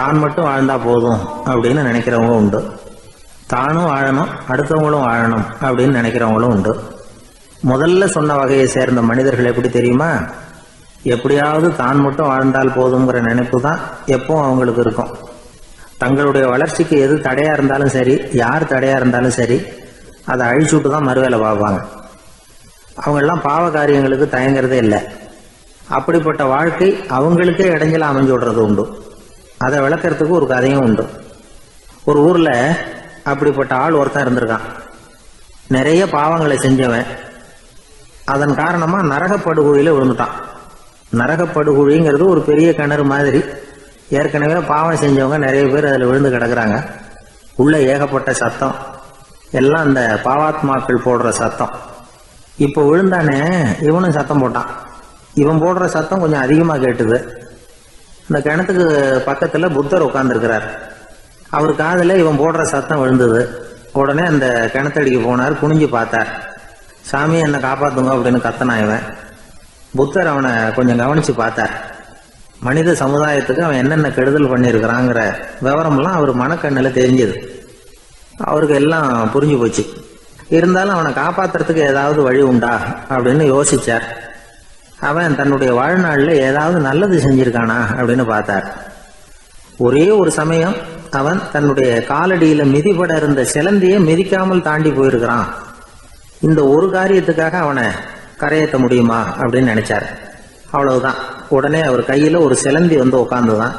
தான் மட்டும் வாழ்ந்தா போதும் அப்படின்னு நினைக்கிறவங்க உண்டு. தானும் வாழணும், அடுத்தவங்களும் வாழணும் அப்படின்னு நினைக்கிறவங்களும் உண்டு. முதல்ல சொன்ன வகையை சேர்ந்த மனிதர்கள் எப்படி தெரியுமா? எப்படியாவது தான் மட்டும் வாழ்ந்தால் போதுங்கிற நினைப்பு தான் எப்பவும் அவங்களுக்கு இருக்கும். தங்களுடைய வளர்ச்சிக்கு எது தடையா இருந்தாலும் சரி, யார் தடையா இருந்தாலும் சரி, அதை அழிச்சுட்டு தான் மறுவேலை பார்ப்பாங்க. அவங்கெல்லாம் பாவ காரியங்களுக்கு தயங்குறதே இல்லை. அப்படிப்பட்ட வாழ்க்கை அவங்களுக்கே இடைஞ்சல அமைஞ்சு விடுறது உண்டு. அதை விளக்கறதுக்கு ஒரு கதையும் உண்டு. ஒரு ஊர்ல அப்படிப்பட்ட ஆள் ஒருத்தன் இருந்திருக்கான். நிறைய பாவங்களை செஞ்சவன். அதன் காரணமா நரகப்படுகொழியில விழுந்துட்டான். நரகப்படுகொழிங்கிறது ஒரு பெரிய கிணறு மாதிரி. ஏற்கனவே பாவம் செஞ்சவங்க நிறைய பேர் அதில் விழுந்து கிடக்குறாங்க. உள்ள ஏகப்பட்ட சத்தம், எல்லாம் அந்த பாவாத்மாக்கள் போடுற சத்தம். இப்போ விழுந்தானே இவனும் சத்தம் போட்டான். இவன் போடுற சத்தம் கொஞ்சம் அதிகமாக கேட்டுது. இந்த கிணத்துக்கு பக்கத்துல புத்தர் உட்கார்ந்துருக்கிறார். அவர் காதுல இவன் போடுற சத்தம் விழுந்தது. உடனே அந்த கிணத்தடிக்கு போனார். குனிஞ்சு பார்த்தார். சாமி என்னை காப்பாத்துங்க அப்படின்னு கத்தனா இவன். புத்தர் அவனை கொஞ்சம் கவனிச்சு பார்த்தார். மனித சமுதாயத்துக்கு அவன் என்னென்ன கெடுதல் பண்ணியிருக்கிறாங்கிற விவரம்லாம் அவர் மனக்கண்ணில் தெரிஞ்சது. அவருக்கு எல்லாம் புரிஞ்சு போச்சு. இருந்தாலும் அவனை காப்பாத்துறதுக்கு ஏதாவது வழி உண்டா அப்படின்னு யோசிச்சார். அவன் தன்னுடைய வாழ்நாளில் ஏதாவது நல்லது செஞ்சிருக்கானா அப்படின்னு பார்த்தார். ஒரே ஒரு சமயம் அவன் தன்னுடைய காலடியில மிதிபட இருந்த சிலந்தியை மிதிக்காமல் தாண்டி போயிருக்கிறான். இந்த ஒரு காரியத்துக்காக அவனை கரையேற்ற முடியுமா அப்படின்னு நினைச்சார். அவ்வளவுதான். உடனே அவர் கையில ஒரு சிலந்தி வந்து உட்காந்துதான்.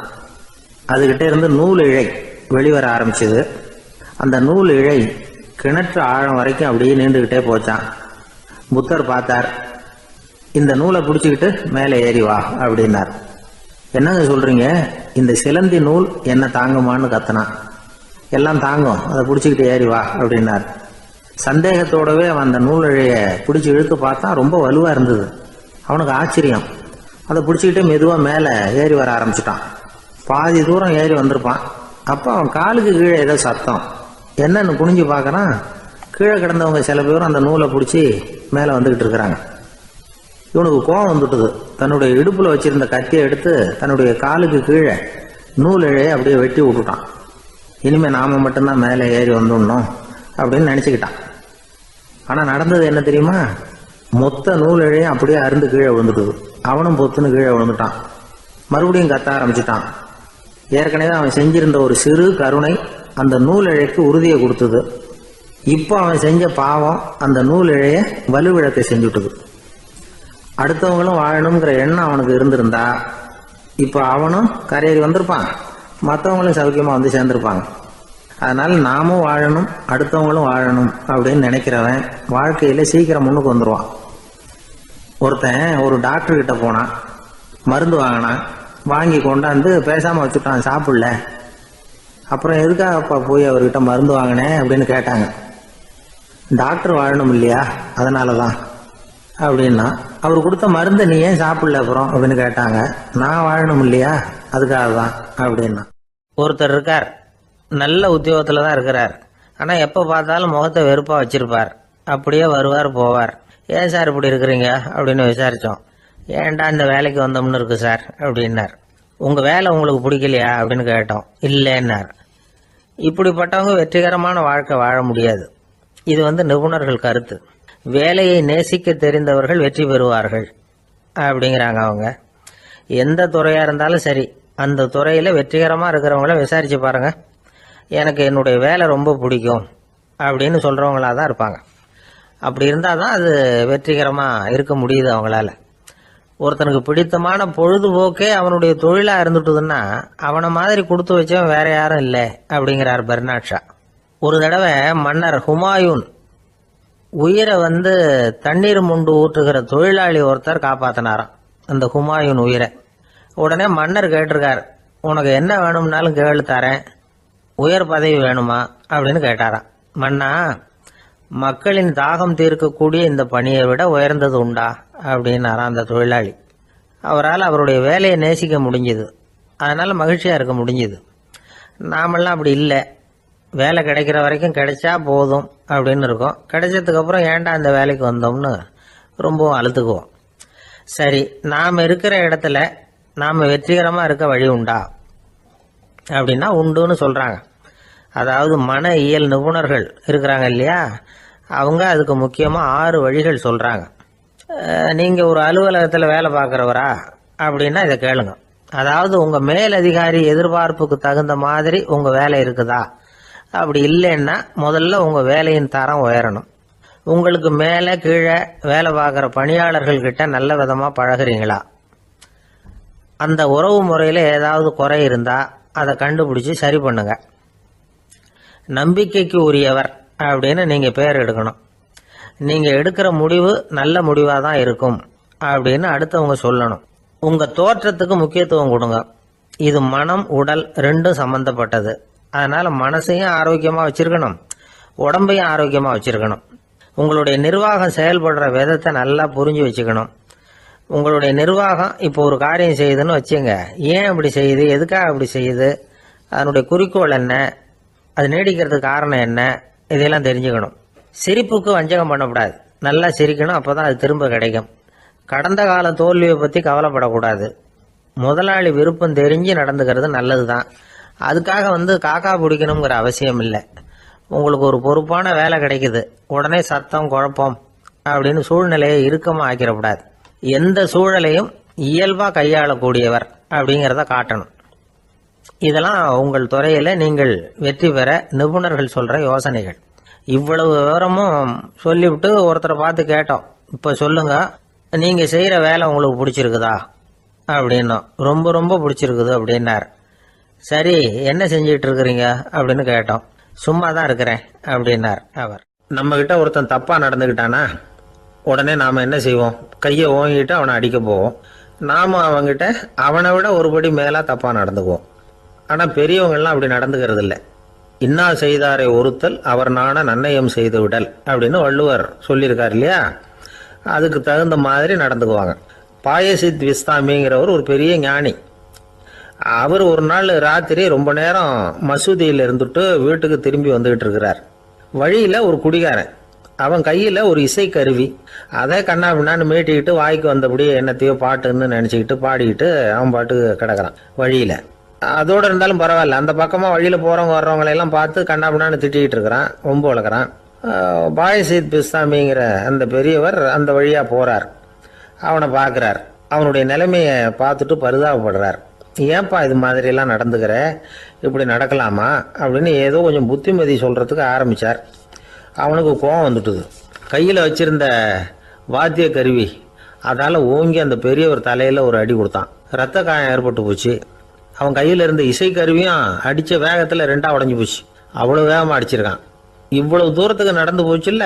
அதுகிட்ட இருந்து நூல் இழை வெளிவர ஆரம்பிச்சது. அந்த நூல் இழை கிணற்று ஆழம் வரைக்கும் அப்படியே நீண்டுகிட்டே போச்சான். புத்தர் பார்த்தார். இந்த நூலை பிடிச்சிக்கிட்டு மேலே ஏறி வா அப்படின்னார். என்னங்க சொல்றீங்க? இந்த சிலந்தி நூல் என்ன தாங்குமான்னு கத்தனான். எல்லாம் தாங்கும், அதை பிடிச்சிக்கிட்டு ஏறி வா அப்படின்னார். சந்தேகத்தோடவே அவன் அந்த நூல் இழைய பிடிச்சி இழுத்து பார்த்தா ரொம்ப வலுவா இருந்தது. அவனுக்கு ஆச்சரியம். அதை பிடிச்சிக்கிட்டே மெதுவா மேலே ஏறி வர ஆரம்பிச்சுட்டான். பாதி தூரம் ஏறி வந்திருப்பான். அப்போ அவன் காலுக்கு கீழே ஏதோ சத்தம். என்னன்னு குனிஞ்சு பார்க்கறான். கீழே கிடந்தவங்க சில பேரும் அந்த நூலை பிடிச்சி மேலே வந்துகிட்டு இருக்கிறாங்க. இவனுக்கு கோபம் வந்துட்டுது. தன்னுடைய இடுப்புல வச்சிருந்த கத்தியை எடுத்து தன்னுடைய காலுக்கு கீழே நூல் இழையை அப்படியே வெட்டி விட்டுட்டான். இனிமே நாம மட்டும்தான் மேலே ஏறி வந்துடணும் அப்படின்னு நினைச்சுக்கிட்டான். ஆனா நடந்தது என்ன தெரியுமா? மொத்த நூல் இழையும் அப்படியே அருந்து கீழே விழுந்துட்டுது. அவனும் பொத்துன்னு கீழே விழுந்துட்டான். மறுபடியும் கத்த ஆரம்பிச்சுட்டான். ஏற்கனவே அவன் செஞ்சிருந்த ஒரு சிறு கருணை அந்த நூல் இழைக்கு உறுதியை கொடுத்தது. இப்போ அவன் செஞ்ச பாவம் அந்த நூல் இழைய வலுவிழக்க செஞ்சுட்டுது. அடுத்தவங்களும் வாழணுங்கிற எண்ணம் அவனுக்கு இருந்திருந்தா இப்ப அவனும் கரையேறி வந்திருப்பான், மற்றவங்களும் சௌக்கியமா வந்து சேர்ந்திருப்பாங்க. அதனால நாமும் வாழணும், அடுத்தவங்களும் வாழணும் அப்படின்னு நினைக்கிறவன் வாழ்க்கையில சீக்கிரம் முன்னுக்கு வந்துருவான். ஒருத்தன் ஒரு டாக்டர் கிட்ட போனான். மருந்து வாங்கினான். வாங்கி கொண்டாந்து பேசாம வச்சுட்டான், சாப்பிடல. அப்புறம் எதுக்காகப்பா போய் அவர்கிட்ட மருந்து வாங்கினேன் அப்படின்னு கேட்டாங்க. டாக்டர் வாழணும் இல்லையா, அதனாலதான் அப்படின்னா. அவர் கொடுத்த மருந்து நீ ஏன் சாப்பிடல அப்புறம் அப்படின்னு கேட்டாங்க. நான் வாழணும் இல்லையா, அதுக்காக தான் அப்படின்னா. ஒருத்தர் இருக்கார், நல்ல உத்தியோகத்துல தான் இருக்கிறார். ஆனா எப்ப பார்த்தாலும் முகத்தை வெறுப்பா வச்சிருப்பார். அப்படியே வருவார் போவார். ஏன் சார் இப்படி இருக்கிறீங்க அப்படின்னு விசாரிச்சோம். ஏன்டா இந்த வேலைக்கு வந்தோம்னு இருக்கு சார் அப்படின்னார். உங்க வேலை உங்களுக்கு பிடிக்கலையா அப்படின்னு கேட்டோம். இல்லைன்னார். இப்படிப்பட்டவங்க வெற்றிகரமான வாழ்க்கை வாழ முடியாது. இது நிபுணர்கள் கருத்து. வேலையை நேசிக்க தெரிந்தவர்கள் வெற்றி பெறுவார்கள் அப்படிங்கிறாங்க அவங்க. எந்த துறையா இருந்தாலும் சரி, அந்த துறையில வெற்றிகரமா இருக்கிறவங்கள விசாரிச்சு பாருங்க. எனக்கு என்னுடைய வேலை ரொம்ப பிடிக்கும் அப்படின்னு சொல்றவங்களா தான் இருப்பாங்க. அப்படி இருந்தாதான் அது வெற்றிகரமா இருக்க முடியுது அவங்களால. ஒருத்தனுக்கு பிடித்தமான பொழுதுபோக்கே அவனுடைய தொழிலா இருந்துட்டுதுன்னா அவனை மாதிரி கொடுத்து வச்சவன் வேற யாரும் இல்லை அப்படிங்கிறார் பெர்னாட் ஷா. ஒரு தடவை மன்னர் ஹுமாயூன் உயிரை தண்ணீர் முண்டு ஊற்றுகிற தொழிலாளி ஒருத்தர் காப்பாத்தினாராம் அந்த ஹுமாயூன் உயிரை. உடனே மன்னர் கேட்டிருக்கார், உனக்கு என்ன வேணும்னாலும் கேளு தரேன், உயர் பதவி வேணுமா அப்படின்னு கேட்டாராம். மன்னா, மக்களின் தாகம் தீர்க்கக்கூடிய இந்த பணியை விட உயர்ந்தது உண்டா அப்படின்னாராம் அந்த தொழிலாளி. அவரால் அவருடைய வேலையை நேசிக்க முடிஞ்சது. அதனால மகிழ்ச்சியா இருக்க முடிஞ்சது. நாமெல்லாம் அப்படி இல்லை. வேலை கிடைக்கிற வரைக்கும் கிடைச்சா போதும் அப்படின்னு இருக்கோம். கிடைச்சதுக்கு அப்புறம் ஏன்டா இந்த வேலைக்கு வந்தோம்னு ரொம்பவும் அழுத்துக்குவோம். சரி, நாம் இருக்கிற இடத்துல நாம் வெற்றிகரமா இருக்க வழி உண்டா? அப்படின்னா உண்டுன்னு சொல்கிறாங்க. அதாவது மன இயல் நிபுணர்கள் இருக்கிறாங்க இல்லையா, அவங்க அதுக்கு முக்கியமாக 6 வழிகள் சொல்கிறாங்க. நீங்கள் ஒரு அலுவலகத்தில் வேலை பார்க்குறவரா அப்படின்னா இதை கேளுங்க. அதாவது உங்கள் மேலதிகாரி எதிர்பார்ப்புக்கு தகுந்த மாதிரி உங்கள் வேலை இருக்குதா? அப்படி இல்லைன்னா முதல்ல உங்கள் வேலையின் தரம் உயரணும். உங்களுக்கு மேலே கீழே வேலை பார்க்குற பணியாளர்கள்கிட்ட நல்ல விதமாக பழகுறீங்களா? அந்த உறவு முறையில் ஏதாவது குறை இருந்தால் அதை கண்டுபிடிச்சி சரி பண்ணுங்க. நம்பிக்கைக்கு உரியவர் அப்படின்னு நீங்கள் பேர் எடுக்கணும். நீங்கள் எடுக்கிற முடிவு நல்ல முடிவாக தான் இருக்கும் அப்படின்னு அடுத்தவங்க சொல்லணும். உங்கள் தோற்றத்துக்கு முக்கியத்துவம் கொடுங்க. இது மனம் உடல் ரெண்டும் சம்பந்தப்பட்டது. அதனால் மனசையும் ஆரோக்கியமாக வச்சுருக்கணும், உடம்பையும் ஆரோக்கியமாக வச்சுருக்கணும். உங்களுடைய நிர்வாகம் செயல்படுற விதத்தை நல்லா புரிஞ்சு வச்சுக்கணும். உங்களுடைய நிர்வாகம் இப்போ ஒரு காரியம் செய்யுதுன்னு வச்சுங்க, ஏன் அப்படி செய்யுது, எதுக்காக அப்படி செய்யுது, அதனுடைய குறிக்கோள் என்ன, அது நீடிக்கிறதுக்கு காரணம் என்ன, இதையெல்லாம் தெரிஞ்சுக்கணும். சிரிப்புக்கு வஞ்சகம் பண்ணக்கூடாது. நல்லா சிரிக்கணும், அப்போ தான் அது திரும்ப கிடைக்கும். கடந்த கால தோல்வியை பற்றி கவலைப்படக்கூடாது. முதலாளி விருப்பம் தெரிஞ்சு நடந்துக்கிறது நல்லது தான். அதுக்காக காக்கா பிடிக்கணுங்கிற அவசியம் இல்லை. உங்களுக்கு ஒரு பொறுப்பான வேலை கிடைக்குது, உடனே சத்தம் குழப்பம் அப்படின்னு சூழ்நிலையை இறுக்கமாக ஆக்கிடக்கூடாது. எந்த சூழலையும் இயல்பாக கையாளக்கூடியவர் அப்படிங்கிறத காட்டணும். இதெல்லாம் உங்கள் துறையில் நீங்கள் வெற்றி பெற நிபுணர்கள் சொல்கிற யோசனைகள். இவ்வளவு விவரமும் சொல்லிவிட்டு ஒருத்தரை பார்த்து கேட்டோம், இப்போ சொல்லுங்க, நீங்கள் செய்கிற வேலை உங்களுக்கு பிடிச்சிருக்குதா அப்படின்னோம். ரொம்ப ரொம்ப பிடிச்சிருக்குது அப்படின்னார். சரி, என்ன செஞ்சிட்டு இருக்கிறீங்க அப்படின்னு கேட்டோம். சும்மா தான் இருக்கிறேன் அப்படின்னார் அவர். நம்மகிட்ட ஒருத்தன் தப்பாக நடந்துக்கிட்டானா உடனே நாம் என்ன செய்வோம்? கையை ஓங்கிட்டு அவனை அடிக்க போவோம். நாம் அவங்ககிட்ட அவனை விட ஒருபடி மேலாக தப்பாக நடந்துக்குவோம். ஆனால் பெரியவங்கள்லாம் அப்படி நடந்துக்கிறது இல்லை. இன்னா செய்தாரை ஒருத்தல் அவர் நாண நன்னயம் செய்து விடல் அப்படின்னு வள்ளுவர் சொல்லியிருக்கார் இல்லையா, அதுக்கு தகுந்த மாதிரி நடந்துக்குவாங்க. பாயசித் விஸ்தாமிங்கிறவர் ஒரு பெரிய ஞானி. அவர் ஒரு நாள் ராத்திரி ரொம்ப நேரம் மசூதியில் இருந்துட்டு வீட்டுக்கு திரும்பி வந்துகிட்டு இருக்கிறார். வழியில் ஒரு குடிகாரன், அவன் கையில் ஒரு இசைக்கருவி, அதை கண்ணா பின்னான்னு மீட்டிக்கிட்டு வாய்க்கு வந்தபடியே என்னத்தையோ பாட்டுன்னு நினச்சிக்கிட்டு பாடிக்கிட்டு அவன் பாட்டுக்கு கிடக்கிறான் வழியில். அதோடு இருந்தாலும் பரவாயில்ல, அந்த பக்கமாக வழியில் போகிறவங்க வர்றவங்களையெல்லாம் பார்த்து கண்ணா பின்னான்னு திட்டிகிட்டு இருக்கிறான், ரொம்ப வளர்க்குறான். பாயசித் பிஸ்தாமிங்கிற அந்த பெரியவர் அந்த வழியாக போகிறார். அவனை பார்க்குறார். அவனுடைய நிலைமையை பார்த்துட்டு பரிதாபப்படுறார். ஏன்பா இது மாதிரிலாம் நடந்துக்கிற, இப்படி நடக்கலாமா அப்படின்னு ஏதோ கொஞ்சம் புத்திமதி சொல்கிறதுக்கு ஆரம்பித்தார். அவனுக்கு கோபம் வந்துட்டுது. கையில் வச்சிருந்த வாத்திய கருவி அதால் ஓங்கி அந்த பெரியவர் தலையில் ஒரு அடி கொடுத்தான். ரத்த காயம் ஏற்பட்டு போச்சு. அவன் கையில் இருந்த இசைக்கருவியும் அடித்த வேகத்தில் 2ஆக உடஞ்சி போச்சு. அவ்வளோ வேகமாக அடிச்சிருக்கான். இவ்வளவு தூரத்துக்கு நடந்து போச்சுல்ல,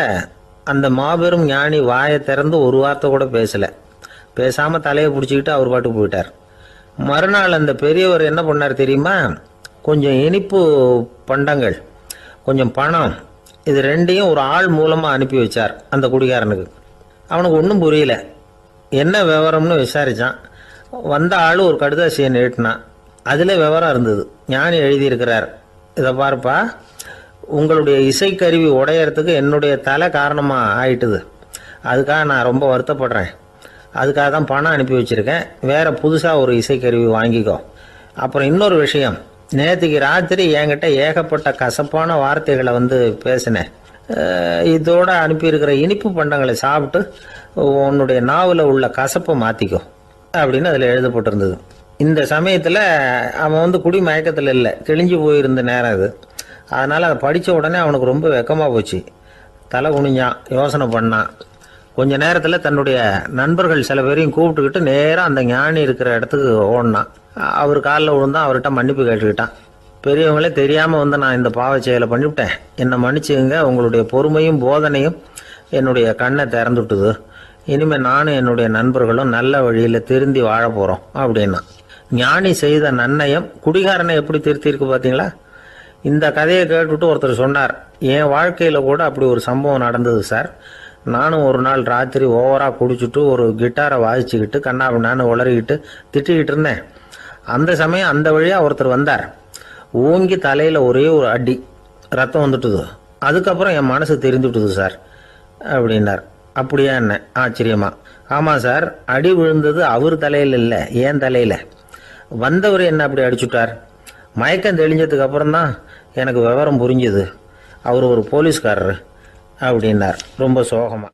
அந்த மாபெரும் ஞானி வாயை திறந்து ஒரு வார்த்தை கூட பேசலை. பேசாமல் தலையை பிடிச்சிக்கிட்டு அவர் பாட்டுக்கு போயிட்டார். மறுநாள் அந்த பெரியவர் என்ன பண்ணார் தெரியுமா? கொஞ்சம் இனிப்பு பண்டங்கள், கொஞ்சம் பணம், இது ரெண்டையும் ஒரு ஆள் மூலமாக அனுப்பி வச்சார் அந்த குடிகாரனுக்கு. அவனுக்கு ஒன்றும் புரியல. என்ன விவரம்னு விசாரித்தான். வந்த ஆள் ஒரு கடுதாசியை நீட்டினான். அதில் விவரம் இருந்தது. ஞானி எழுதியிருக்கிறார், இதை பார்ப்பா, உங்களுடைய இசைக்கருவி உடையறதுக்கு என்னுடைய தலை காரணமாக ஆயிட்டுது. அதுக்காக நான் ரொம்ப வருத்தப்படுறேன். அதுக்காக தான் பணம் அனுப்பி வச்சுருக்கேன். வேறு புதுசாக ஒரு இசைக்கருவி வாங்கிக்கோ. அப்புறம் இன்னொரு விஷயம், நேற்றுக்கு ராத்திரி என்கிட்ட ஏகப்பட்ட கசப்பான வார்த்தைகளை பேசினேன். இதோடு அனுப்பியிருக்கிற இனிப்பு பண்டங்களை சாப்பிட்டு உன்னுடைய நாவில் உள்ள கசப்பை மாற்றிக்கோ அப்படின்னு அதில் எழுதப்பட்டிருந்தது. இந்த சமயத்தில் அவன் குடி மயக்கத்தில் இல்லை, கிழிஞ்சு போயிருந்த நேரம் இது. அதனால் அதை படித்த உடனே அவனுக்கு ரொம்ப வெக்கமாக போச்சு. தலை குனிஞ்சான், யோசனை பண்ணான். கொஞ்ச நேரத்தில் தன்னுடைய நண்பர்கள் சில பேரையும் கூப்பிட்டுக்கிட்டு நேராக அந்த ஞானி இருக்கிற இடத்துக்கு ஓடினான். அவர் காலில் விழுந்தான், அவர்கிட்ட மன்னிப்பு கேட்டுக்கிட்டான். பெரியவங்களே தெரியாமல் நான் இந்த பாவ செயலை பண்ணிவிட்டேன், என்னை மன்னிச்சுங்க, உங்களுடைய பொறுமையும் போதனையும் என்னுடைய கண்ணை திறந்துட்டுது. இனிமேல் நானும் என்னுடைய நண்பர்களும் நல்ல வழியில் திருந்தி வாழ போகிறோம் அப்படின்னா. ஞானி செய்த நன்னயம் குடிகாரனை எப்படி திருத்திருக்கு பார்த்தீங்களா? இந்த கதையை கேட்டுவிட்டு ஒருத்தர் சொன்னார், என் வாழ்க்கையில் கூட அப்படி ஒரு சம்பவம் நடந்தது சார். நானும் ஒரு நாள் ராத்திரி ஓவராக குடிச்சிட்டு ஒரு கிட்டாரை வாசிச்சுக்கிட்டு கண்ணாபின்னான்னு உளறிக்கிட்டு திட்டிக்கிட்டு இருந்தேன். அந்த சமயம் அந்த வழியாக ஒருத்தர் வந்தார். ஓங்கி தலையில் ஒரே ஒரு அடி, ரத்தம் வந்துட்டுது. அதுக்கப்புறம் என் மனசு தெரிந்துவிட்டுது சார் அப்படின்னார். அப்படியா என்ன ஆச்சரியமா? ஆமாம் சார், அடி விழுந்தது அவர் தலையில் இல்லை, ஏன் தலையில். வந்தவர் என்ன அப்படி அடிச்சுட்டார்? மயக்கம் தெளிஞ்சதுக்கு அப்புறம்தான் எனக்கு விவரம் புரிஞ்சுது, அவர் ஒரு போலீஸ்காரரு அப்படின்னார் ரொம்ப சோகமாக.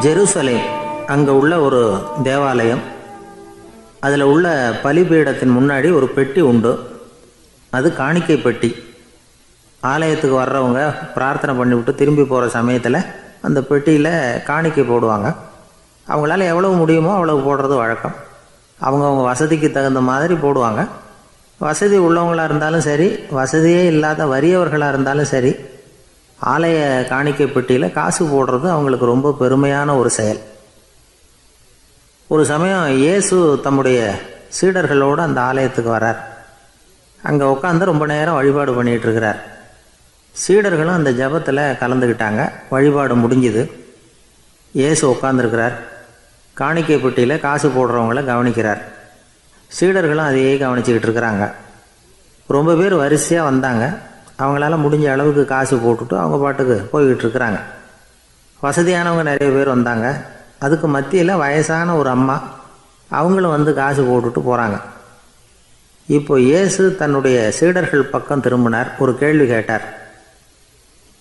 ஜெருசலேம் அங்கே உள்ள ஒரு தேவாலயம், அதில் உள்ள பலிபீடத்தின் முன்னாடி ஒரு பெட்டி உண்டு. அது காணிக்கை பெட்டி. ஆலயத்துக்கு வர்றவங்க பிரார்த்தனை பண்ணிவிட்டு திரும்பி போகிற சமயத்தில் அந்த பெட்டியில் காணிக்கை போடுவாங்க. அவங்களால எவ்வளவு முடியுமோ அவ்வளவு போடுறது வழக்கம். அவங்கவுங்க வசதிக்கு தகுந்த மாதிரி போடுவாங்க. வசதி உள்ளவங்களாக இருந்தாலும் சரி, வசதியே இல்லாத வறியவர்களாக இருந்தாலும் சரி, ஆலய காணிக்கை பெட்டியில் காசு போடுறது அவங்களுக்கு ரொம்ப பெருமையான ஒரு செயல். ஒரு சமயம் இயேசு தம்முடைய சீடர்களோடு அந்த ஆலயத்துக்கு வரார். அங்கே உட்காந்து ரொம்ப நேரம் வழிபாடு பண்ணிகிட்டு இருக்கிறார். சீடர்களும் அந்த ஜபத்தில் கலந்துக்கிட்டாங்க. வழிபாடு முடிஞ்சுது. இயேசு உட்காந்துருக்கிறார். காணிக்கை பெட்டியில் காசு போடுறவங்கள கவனிக்கிறார். சீடர்களும் அதையே கவனிச்சுக்கிட்டு இருக்கிறாங்க. ரொம்ப பேர் வரிசையாக வந்தாங்க. அவங்களால முடிஞ்ச அளவுக்கு காசு போட்டுட்டு அவங்க பாட்டுக்கு போய்கிட்டு இருக்கிறாங்க. வசதியானவங்க நிறைய பேர் வந்தாங்க. அதுக்கு மத்தியில் வயசான ஒரு அம்மா, அவங்களும் வந்து காசு போட்டுட்டு போகிறாங்க. இப்போ இயேசு தன்னுடைய சீடர்கள் பக்கம் திரும்பினார். ஒரு கேள்வி கேட்டார்.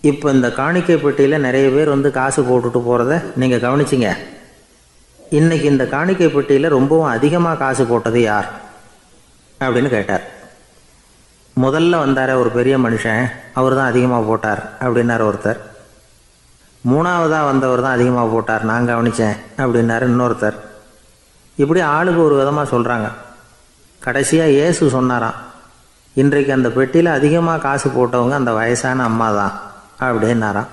இப்போ இந்த காணிக்கை பெட்டியில் நிறைய பேர் வந்து காசு போட்டுட்டு போகிறத நீங்கள் கவனிச்சிங்க. இன்றைக்கி இந்த காணிக்கை பெட்டியில் ரொம்பவும் அதிகமாக காசு போட்டது யார் அப்படின்னு கேட்டார். முதல்ல வந்தார ஒரு பெரிய மனுஷன், அவர் தான் அதிகமாக போட்டார் அப்படின்னார் ஒருத்தர். மூணாவதாக வந்தவர் தான் அதிகமாக போட்டார், நான் கவனித்தேன் அப்படின்னாரு இன்னொருத்தர். இப்படி ஆளுக்கு ஒரு விதமாக சொல்கிறாங்க. கடைசியாக இயேசு சொன்னாராம், இன்றைக்கு அந்த பெட்டியில் அதிகமாக காசு போட்டவங்க அந்த வயசான அம்மா தான் அப்படின்னாராம்.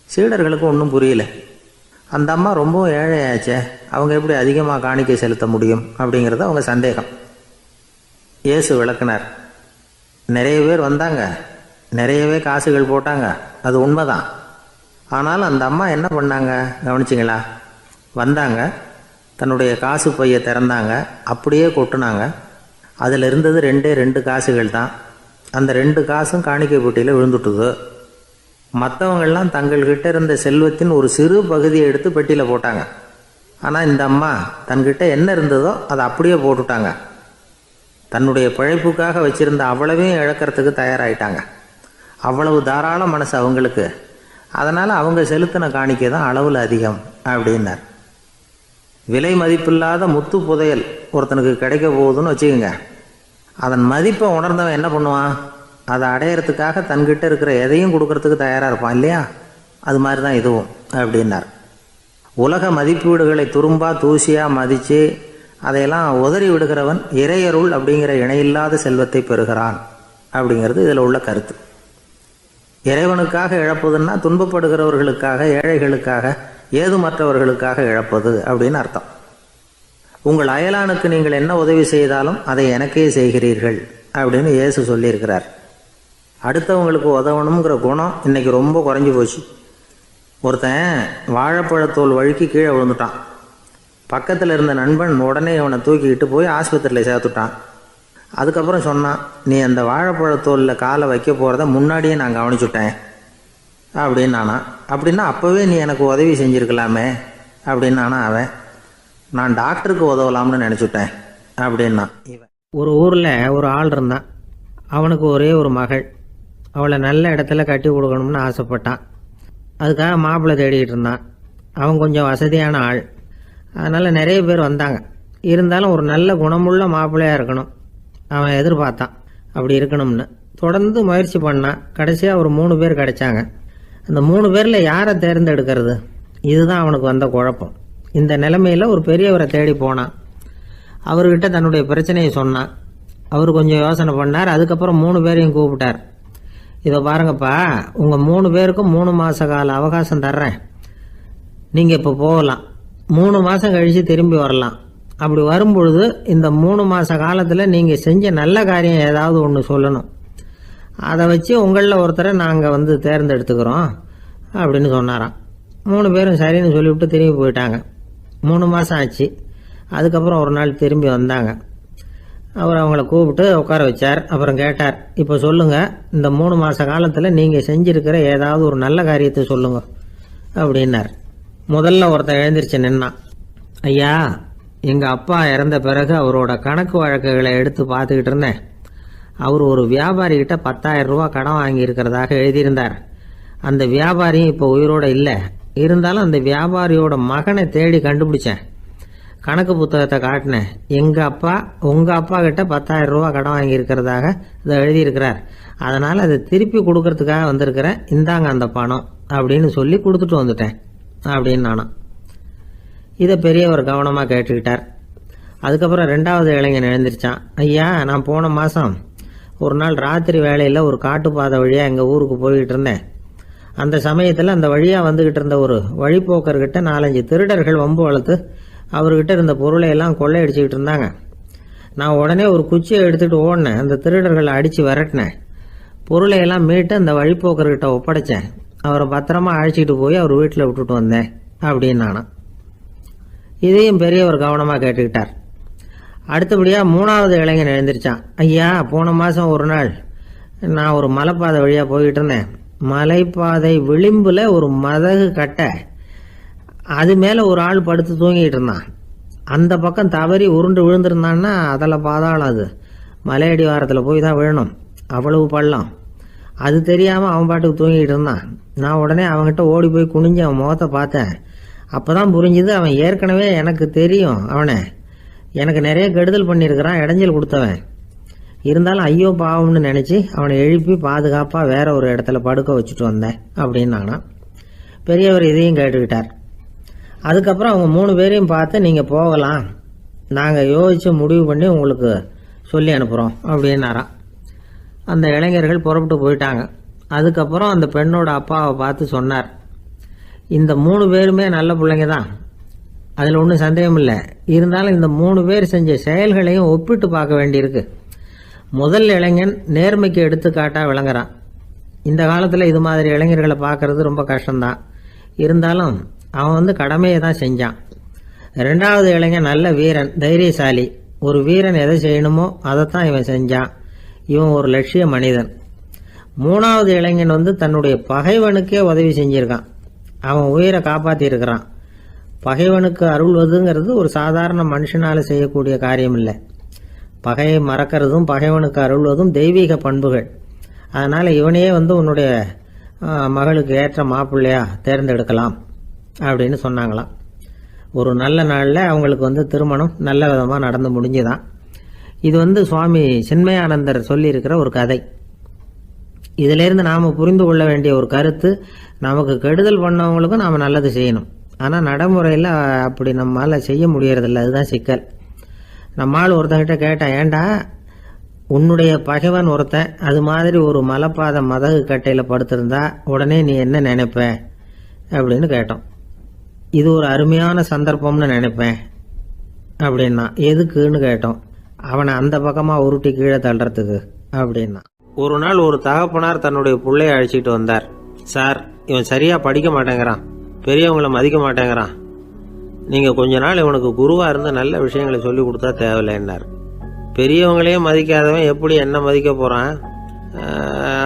சீடர்களுக்கு ஒன்றும் புரியல. அந்த அம்மா ரொம்பவும் ஏழையாச்சே, அவங்க எப்படி அதிகமாக காணிக்கை செலுத்த முடியும் அப்படிங்கிறது அவங்க சந்தேகம். இயேசு விளக்குனார். நிறைய பேர் வந்தாங்க, நிறையவே காசுகள் போட்டாங்க, அது உண்மைதான். ஆனால் அந்த அம்மா என்ன பண்ணாங்க கவனிச்சிங்களா? வந்தாங்க, தன்னுடைய காசு பையை திறந்தாங்க, அப்படியே கொட்டுனாங்க. அதில் இருந்தது 2 காசுகள் தான். அந்த 2 காசும் காணிக்கை பெட்டியில் விழுந்துட்டுது. மற்றவங்கள்லாம் தங்கள்கிட்ட இருந்த செல்வத்தின் ஒரு சிறு பகுதியை எடுத்து பெட்டியில் போட்டாங்க. ஆனால் இந்த அம்மா தன்கிட்ட என்ன இருந்ததோ அதை அப்படியே போட்டுட்டாங்க. தன்னுடைய பிழைப்புக்காக வச்சுருந்த அவ்வளவையும் இழக்கிறதுக்கு தயாராகிட்டாங்க. அவ்வளவு தாராள மனசு அவங்களுக்கு. அதனால் அவங்க செலுத்தின காணிக்கை தான் அளவில் அதிகம் அப்படின்னார். விலை மதிப்பில்லாத முத்து புதையல் ஒருத்தனுக்கு கிடைக்க போகுதுன்னு வச்சுக்கோங்க. அதன் மதிப்பை உணர்ந்தவன் என்ன பண்ணுவான்? அதை அடையிறதுக்காக தன்கிட்ட இருக்கிற எதையும் கொடுக்கறதுக்கு தயாராக இருப்பான் இல்லையா? அது மாதிரி தான் இதுவும் அப்படின்னார். உலக மதிப்பீடுகளை துரும்பா தூசியாக மதித்து அதையெல்லாம் உதறி விடுகிறவன் இறையருள் அப்படிங்கிற இணையில்லாத செல்வத்தை பெறுகிறான் அப்படிங்கிறது இதில் உள்ள கருத்து. இறைவனுக்காக இழப்பதுன்னா துன்பப்படுகிறவர்களுக்காக, ஏழைகளுக்காக, ஏதுமற்றவர்களுக்காக இழப்பது அப்படின்னு அர்த்தம். உங்கள் அயலானுக்கு நீங்கள் என்ன உதவி செய்தாலும் அதை எனக்கே செய்கிறீர்கள் அப்படின்னு இயேசு சொல்லியிருக்கிறார். அடுத்தவங்களுக்கு உதவணுங்கிற குணம் இன்றைக்கி ரொம்ப குறைஞ்சி போச்சு. ஒருத்தன் வாழைப்பழத்தோல் வழுக்கி கீழே விழுந்துட்டான். பக்கத்தில் இருந்த நண்பன் உடனே அவனை தூக்கிக்கிட்டு போய் ஆஸ்பத்திரியில் சேர்த்துட்டான். அதுக்கப்புறம் சொன்னான், நீ அந்த வாழைப்பழத்தோலில் காலை வைக்க போகிறத முன்னாடியே நான் கவனிச்சுட்டேன் அப்படின்னானா. அப்படின்னா அப்போவே நீ எனக்கு உதவி செஞ்சுருக்கலாமே அப்படின்னானா அவன். நான் டாக்டருக்கு உதவலாம்னு நினச்சிட்டேன் அப்படின்னா இவன். ஒரு ஊரில் ஒரு ஆள் இருந்தான். அவனுக்கு ஒரே ஒரு மகள். அவளை நல்ல இடத்துல கட்டி கொடுக்கணும்னு ஆசைப்பட்டான். அதுக்காக மாப்பிள்ளை தேடிக்கிட்டு இருந்தான். அவன் கொஞ்சம் வசதியான ஆள். அதனால் நிறைய பேர் வந்தாங்க. இருந்தாலும் ஒரு நல்ல குணமுள்ள மாப்பிள்ளையாக இருக்கணும் அவன் எதிர்பார்த்தான். அப்படி இருக்கணும்னு தொடர்ந்து முயற்சி பண்ணான். கடைசியாக ஒரு 3 பேர் கிடைச்சாங்க. அந்த 3 பேரில் யாரை தேர்ந்தெடுக்கிறது? இதுதான் அவனுக்கு வந்த குழப்பம். இந்த நிலைமையில் ஒரு பெரியவரை தேடி போனான். அவர்கிட்ட தன்னுடைய பிரச்சனையை சொன்னான். அவர் கொஞ்சம் யோசனை பண்ணார். அதுக்கப்புறம் 3 பேரையும் கூப்பிட்டார். இதை பாருங்கப்பா, உங்கள் 3 பேருக்கும் 3 மாத கால அவகாசம் தர்றேன். நீங்கள் இப்போ போகலாம். 3 மாதம் கழித்து திரும்பி வரலாம். அப்படி வரும்பொழுது இந்த 3 மாத காலத்தில் நீங்கள் செஞ்ச நல்ல காரியம் ஏதாவது ஒன்று சொல்லணும். அதை வச்சு உங்களில் ஒருத்தரை நாங்கள் தேர்ந்தெடுத்துக்கிறோம் அப்படின்னு சொன்னாராம். 3 பேரும் சரின்னு சொல்லிவிட்டு திரும்பி போயிட்டாங்க. 3 மாதம் ஆச்சு. அதுக்கப்புறம் ஒரு நாள் திரும்பி வந்தாங்க. அவர் அவங்கள கூப்பிட்டு உட்கார வச்சார். அப்புறம் கேட்டார், இப்போ சொல்லுங்கள், இந்த 3 மாத காலத்தில் நீங்கள் செஞ்சுருக்கிற ஏதாவது ஒரு நல்ல காரியத்தை சொல்லுங்க அப்படின்னார். முதல்ல ஒருத்தன் எழுந்திரிச்சு நின்னான். ஐயா, எங்கள் அப்பா இறந்த பிறகு அவரோட கணக்கு வழக்குகளை எடுத்து பார்த்துக்கிட்டு இருந்தேன். அவர் ஒரு வியாபாரிகிட்ட 10,000 ரூபா கடன் வாங்கி இருக்கிறதாக எழுதியிருந்தார். அந்த வியாபாரியும் இப்போ உயிரோடு இல்லை. இருந்தாலும் அந்த வியாபாரியோட மகனை தேடி கண்டுபிடிச்சேன். கணக்கு புத்தகத்தை காட்டினேன். உங்கள் அப்பா கிட்ட 10,000 ரூபா கடன் வாங்கி இருக்கிறதாக இதை எழுதியிருக்கிறார். அதனால் அதை திருப்பி கொடுக்கறதுக்காக வந்திருக்கிறேன். இந்தாங்க அந்த பணம் அப்படின்னு சொல்லி கொடுத்துட்டு வந்துட்டேன் அப்படின்னு நானும். இதை பெரியவர் கவனமாக கேட்டுக்கிட்டார். அதுக்கப்புறம் 2வது இளைஞன் எழுந்திருச்சான். ஐயா, நான் போன மாதம் ஒரு நாள் ராத்திரி வேளையில் ஒரு காட்டுப்பாதை வழியாக எங்கள் ஊருக்கு போய்கிட்டு இருந்தேன். அந்த சமயத்தில் அந்த வழியாக வந்துக்கிட்டு இருந்த ஒரு வழிப்போக்கர்கிட்ட 4-5 திருடர்கள் வம்பு வளர்த்து அவர்கிட்ட இருந்த பொருளை எல்லாம் கொள்ளையடிச்சிக்கிட்டு இருந்தாங்க. நான் உடனே ஒரு குச்சியை எடுத்துகிட்டு ஓடினேன். அந்த திருடர்களை அடித்து விரட்டினேன். பொருளை எல்லாம் மீட்டு அந்த வழிப்போக்கர்கிட்ட ஒப்படைச்சேன். அவரை பத்திரமா அழைச்சிட்டு போய் அவர் வீட்டில் விட்டுட்டு வந்தேன் அப்படின்னு நானும். இதையும் பெரியவர் கவனமாக கேட்டுக்கிட்டார். அடுத்தபடியாக 3வது இளைஞன் எழுந்திருச்சான். ஐயா, போன மாதம் ஒரு நாள் நான் ஒரு மலைப்பாதை வழியாக போய்கிட்டு இருந்தேன். மலைப்பாதை விளிம்பில் ஒரு மதகு கட்டை, அது மேலே ஒரு ஆள் படுத்து தூங்கிட்டு இருந்தான். அந்த பக்கம் தவறி உருண்டு விழுந்திருந்தான்னா அதில் பாதாளம். அது மலையடி வாரத்தில் போய் தான் விழணும். அவ்வளவு பள்ளம். அது தெரியாமல் அவன் பாட்டுக்கு தூங்கிட்டு இருந்தான். நான் உடனே அவன்கிட்ட ஓடி போய் குனிஞ்சு அவன் முகத்தை பார்த்தேன். அப்போ தான் புரிஞ்சுது, அவன் ஏற்கனவே எனக்கு தெரியும். அவனை எனக்கு நிறைய கெடுதல் பண்ணியிருக்கிறான், இடைஞ்சல் கொடுத்தவன். இருந்தாலும் ஐயோ பாவம்னு நினச்சி அவனை எழுப்பி பாதுகாப்பாக வேற ஒரு இடத்துல படுக்க வச்சுட்டு வந்தேன் அப்படின்னு நானா. பெரியவர் இதையும் கேட்டுக்கிட்டார். அதுக்கப்புறம் அவங்க 3 பேரையும் பார்த்து நீங்கள் போகலாம், நாங்கள் யோசித்து முடிவு பண்ணி உங்களுக்கு சொல்லி அனுப்புகிறோம் அப்படின்னாராம். அந்த இளைஞர்கள் புறப்பட்டு போயிட்டாங்க. அதுக்கப்புறம் அந்த பெண்ணோட அப்பாவை பார்த்து சொன்னார், இந்த 3 பேருமே நல்ல பிள்ளைங்க தான், அதில் ஒன்றும் சந்தேகம் இல்லை. இருந்தாலும் இந்த 3 பேர் செஞ்ச செயல்களையும் ஒப்பிட்டு பார்க்க வேண்டியிருக்கு. முதல் இளைஞன் நேர்மைக்கு எடுத்துக்காட்டாக விளங்குறான். இந்த காலத்தில் இது மாதிரி இளைஞர்களை பார்க்கறது ரொம்ப கஷ்டம்தான். இருந்தாலும் அவன் கடமையை தான் செஞ்சான். 2வது இளைஞன் நல்ல வீரன், தைரியசாலி. ஒரு வீரன் எதை செய்யணுமோ அதைத்தான் இவன் செஞ்சான். இவன் ஒரு லட்சிய மனிதன். 3வது இளைஞன் தன்னுடைய பகைவனுக்கே உதவி செஞ்சிருக்கான். அவன் உயிரை காப்பாற்றியிருக்கிறான். பகைவனுக்கு அருள்வதுங்கிறது ஒரு சாதாரண மனுஷனால் செய்யக்கூடிய காரியம் இல்லை. பகையை மறக்கிறதும் பகைவனுக்கு அருள்வதும் தெய்வீக பண்புகள். அதனால் இவனையே உன்னுடைய மகளுக்கு ஏற்ற மாப்பிள்ளையா தேர்ந்தெடுக்கலாம் அப்படின்னு சொன்னாங்களாம். ஒரு நல்ல நாளில் அவங்களுக்கு திருமணம் நல்ல விதமாக நடந்து முடிஞ்சுதான். இது சுவாமி சின்மயானந்தர் சொல்லியிருக்கிற ஒரு கதை. இதிலேருந்து நாம் புரிந்து கொள்ள வேண்டிய ஒரு கருத்து, நமக்கு கெடுதல் பண்ணவங்களுக்கும் நாம் நல்லது செய்யணும். ஆனால் நடைமுறையில் அப்படி நம்மளால் செய்ய முடியறதில்ல. அதுதான் சிக்கல். நம்மால் ஒருத்தங்கிட்ட கேட்டேன், ஏண்டா உன்னுடைய பகைவன் ஒருத்தன் அது மாதிரி ஒரு மலைப்பாதை மதகு கட்டையில் படுத்திருந்தா உடனே நீ என்ன நினைப்ப அப்படின்னு கேட்டோம். இது ஒரு அருமையான சந்தர்ப்பம்னு நினைப்பேன் அப்படின்னா. எதுக்குன்னு கேட்டோம். அவனை அந்த பக்கமாக உருட்டி கீழே தள்ளுறதுக்கு அப்படின்னா. ஒரு நாள் ஒரு தகப்பனார் தன்னுடைய பிள்ளைய அழைச்சிட்டு வந்தார். சார், இவன் சரியாக படிக்க மாட்டேங்கிறான், பெரியவங்களை மதிக்க மாட்டேங்கிறான், நீங்கள் கொஞ்ச நாள் இவனுக்கு குருவாக இருந்து நல்ல விஷயங்களை சொல்லி கொடுத்தா தேவையில்லைன்னார். பெரியவங்களையே மதிக்காதவன் எப்படி என்ன மதிக்க போகிறான்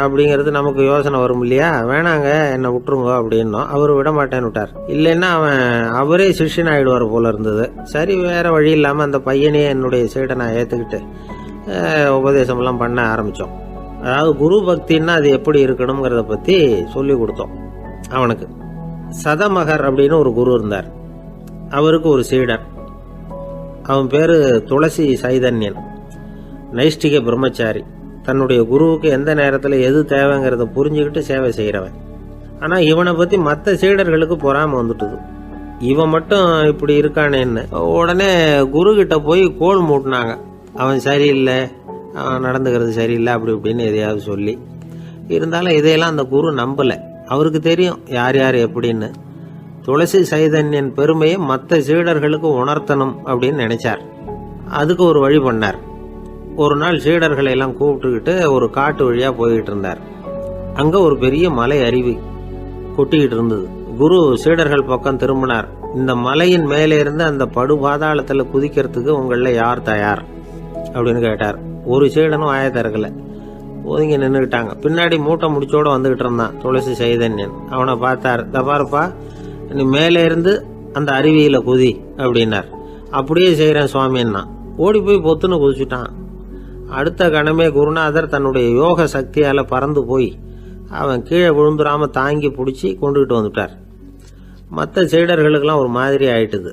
அப்படிங்கிறது நமக்கு யோசனை வரும் இல்லையா? வேணாங்க, என்னை விட்டுருங்க அப்படின்னோம். அவர் விட மாட்டேன்னு விட்டார். இல்லைன்னா அவரே சிஷ்யன் ஆகிடுவார் போல இருந்தது. சரி, வேறு வழி இல்லாமல் அந்த பையனையே என்னுடைய சீடை நான் ஏற்றுக்கிட்டு உபதேசமெல்லாம் பண்ண ஆரம்பித்தோம். அதாவது குரு பக்தின்னா அது எப்படி இருக்கணுங்கிறத பற்றி சொல்லி கொடுத்தோம் அவனுக்கு. சதமகர் அப்படின்னு ஒரு குரு இருந்தார். அவருக்கு ஒரு சீடர். அவன் பேர் துளசி சைதன்யன். நைஷ்டிக பிரம்மச்சாரி. தன்னுடைய குருவுக்கு எந்த நேரத்தில் எது தேவைங்கிறத புரிஞ்சுக்கிட்டு சேவை செய்கிறவன். ஆனால் இவனை பற்றி மற்ற சீடர்களுக்கு பொறாமை வந்துட்டுது. இவன் மட்டும் இப்படி இருக்கானேன்னு உடனே குரு கிட்ட போய் கோல் மூட்டினாங்க. அவன் சரியில்லை, அவன் நடந்துக்கிறது சரியில்லை, அப்படி இப்படின்னு எதையாவது சொல்லி. இருந்தாலும் இதையெல்லாம் அந்த குரு நம்பலை. அவருக்கு தெரியும் யார் யார் எப்படின்னு. துளசி சைதன்யன் பெருமையை மற்ற சீடர்களுக்கு உணர்த்தணும் அப்படின்னு நினைச்சார். அதுக்கு ஒரு வழி பண்ணார். ஒரு நாள் சீடர்களை எல்லாம் கூப்பிட்டுக்கிட்டு ஒரு காட்டு வழியாக போய்கிட்டு இருந்தார். அங்கே ஒரு பெரிய மலை அருவி கொட்டிக்கிட்டு இருந்தது. குரு சீடர்கள் பக்கம் திரும்பினார். இந்த மலையின் மேலே இருந்து அந்த படுபாதாளத்தில் குதிக்கிறதுக்கு உங்களில் யார் தயார் அப்படின்னு கேட்டார். ஒரு சீடனும் ஆய திறக்கலை, ஒதுங்கி நின்றுக்கிட்டாங்க. பின்னாடி மூட்டை முடிச்சோடு வந்துக்கிட்டு இருந்தான் துளசி சைதன்யன். அவனை பார்த்தார். தப்பாருப்பா, நீ மேலே இருந்து அந்த அருவியில் குதி அப்படின்னார். அப்படியே செய்கிறேன் சுவாமின்னா. ஓடி போய் பொத்துன்னு குதிச்சுட்டான். அடுத்த கணமே குருநாதர் தன்னுடைய யோக சக்தியால பறந்து போய் அவன் கீழே விழுந்துடாம தாங்கி பிடிச்சி கொண்டுகிட்டு வந்துட்டார். மற்ற சீடர்களுக்கெல்லாம் ஒரு மாதிரி ஆயிட்டுது.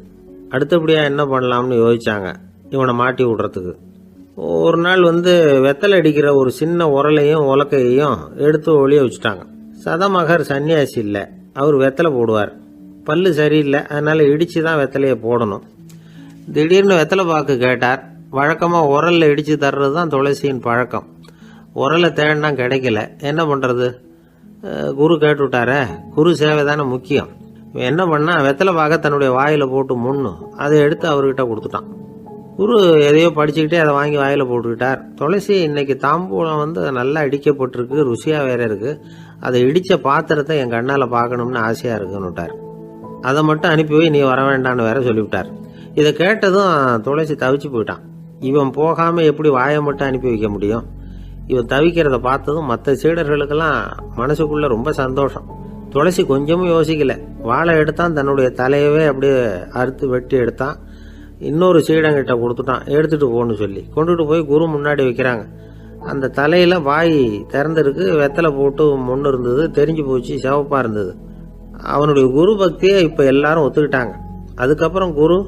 அடுத்தபடியா என்ன பண்ணலாம்னு யோசிச்சாங்க இவனை மாட்டி விடுறதுக்கு. ஒரு நாள் வெத்தலை அடிக்கிற ஒரு சின்ன உரலையும் உலக்கையையும் எடுத்து ஒளிய வச்சுட்டாங்க. சதமகர் சன்னியாசி இல்லை, அவர் வெத்தலை போடுவார். பல்லு சரியில்லை, அதனால இடிச்சு தான் வெத்தலையை போடணும். திடீர்னு வெத்தலை பாக்கு கேட்டார். வழக்கமாக உரலில் இடித்து தர்றது தான் துளசியின் பழக்கம். உரலை தேடினா கிடைக்கல, என்ன பண்ணுறது? குரு கேட்டுவிட்டாரே, குரு சேவை தானே முக்கியம். என்ன பண்ணா வெத்தலை பாக்க தன்னுடைய வாயில் போட்டு முன்னும் அதை எடுத்து அவர்கிட்ட கொடுத்துட்டான். குரு எதையோ படிச்சுக்கிட்டே அதை வாங்கி வாயில் போட்டுக்கிட்டார். துளசி இன்னைக்கு தாம்பூலம் நல்லா இடிக்கப்பட்டிருக்கு, ருசியாக வேற இருக்கு, அதை இடித்த பாத்திரத்தை என் கண்ணால் பார்க்கணும்னு ஆசையாக இருக்குன்னுட்டார். அதை மட்டும் அனுப்பி போய் நீ வர வேண்டான்னு வேற சொல்லிவிட்டார். இதை கேட்டதும் துளசி தவிச்சு போயிட்டான். இவன் போகாமல் எப்படி வாயை மட்டும் அனுப்பி வைக்க முடியும்? இவன் தவிக்கிறத பார்த்ததும் மற்ற சீடர்களுக்கெல்லாம் மனசுக்குள்ள ரொம்ப சந்தோஷம். துளசி கொஞ்சமும் யோசிக்கல, வாழை எடுத்தான், தன்னுடைய தலையவே அப்படியே அறுத்து வெட்டி எடுத்தான். இன்னொரு சீடங்கிட்ட கொடுத்துட்டான், எடுத்துட்டு போன்னு சொல்லி கொண்டுட்டு போய் குரு முன்னாடி வைக்கிறாங்க. அந்த தலையில வாய் திறந்திருக்கு, வெத்தலை போட்டு முன்னு இருந்தது, தெரிஞ்சு போச்சு, சிவப்பா இருந்தது. அவனுடைய குரு பக்தியை இப்ப எல்லாரும் ஒத்துக்கிட்டாங்க. அதுக்கப்புறம் குரு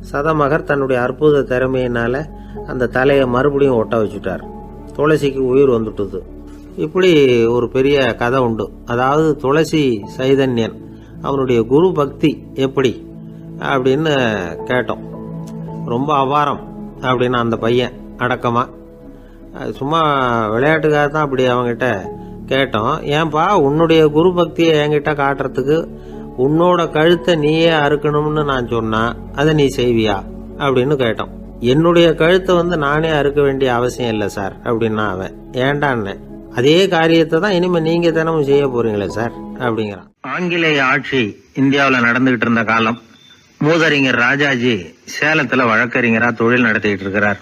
சதமகர் தன்னுடைய அற்புத திறமையினால அந்த தலையை மறுபடியும் ஒட்ட வச்சுட்டார். துளசிக்கு உயிர் வந்துட்டுது. இப்படி ஒரு பெரிய கதை உண்டு. அதாவது துளசி சைதன்யன் அவனுடைய குரு பக்தி எப்படி அப்படின்னு கேட்டோம். ரொம்ப அபாரம் அப்படின்னு அந்த பையன் அடக்கமா, சும்மா விளையாட்டுக்காக தான் அப்படி அவங்கிட்ட கேட்டோம். ஏன்பா உன்னுடைய குரு பக்தியை என்கிட்ட காட்டுறதுக்கு உன்னோட கழுத்தை நீயே அறுக்கணும்னு நான் சொன்னா அதை நீ செய்வியா அப்படின்னு கேட்டோம். என்னுடைய கழுத்தை நானே அறுக்க வேண்டிய அவசியம் இல்லை சார் அப்படின்னா அவன். ஏண்டான்னு, அதே காரியத்தை தான் இனிமே நீங்க தினமும் செய்ய போறீங்களே சார் அப்படிங்கிறான். ஆங்கிலேய ஆட்சி இந்தியாவில் நடந்துகிட்டு இருந்த காலம். மூதறிஞர் ராஜாஜி சேலத்துல வழக்கறிஞரா தொழில் நடத்திட்டு இருக்கிறார்.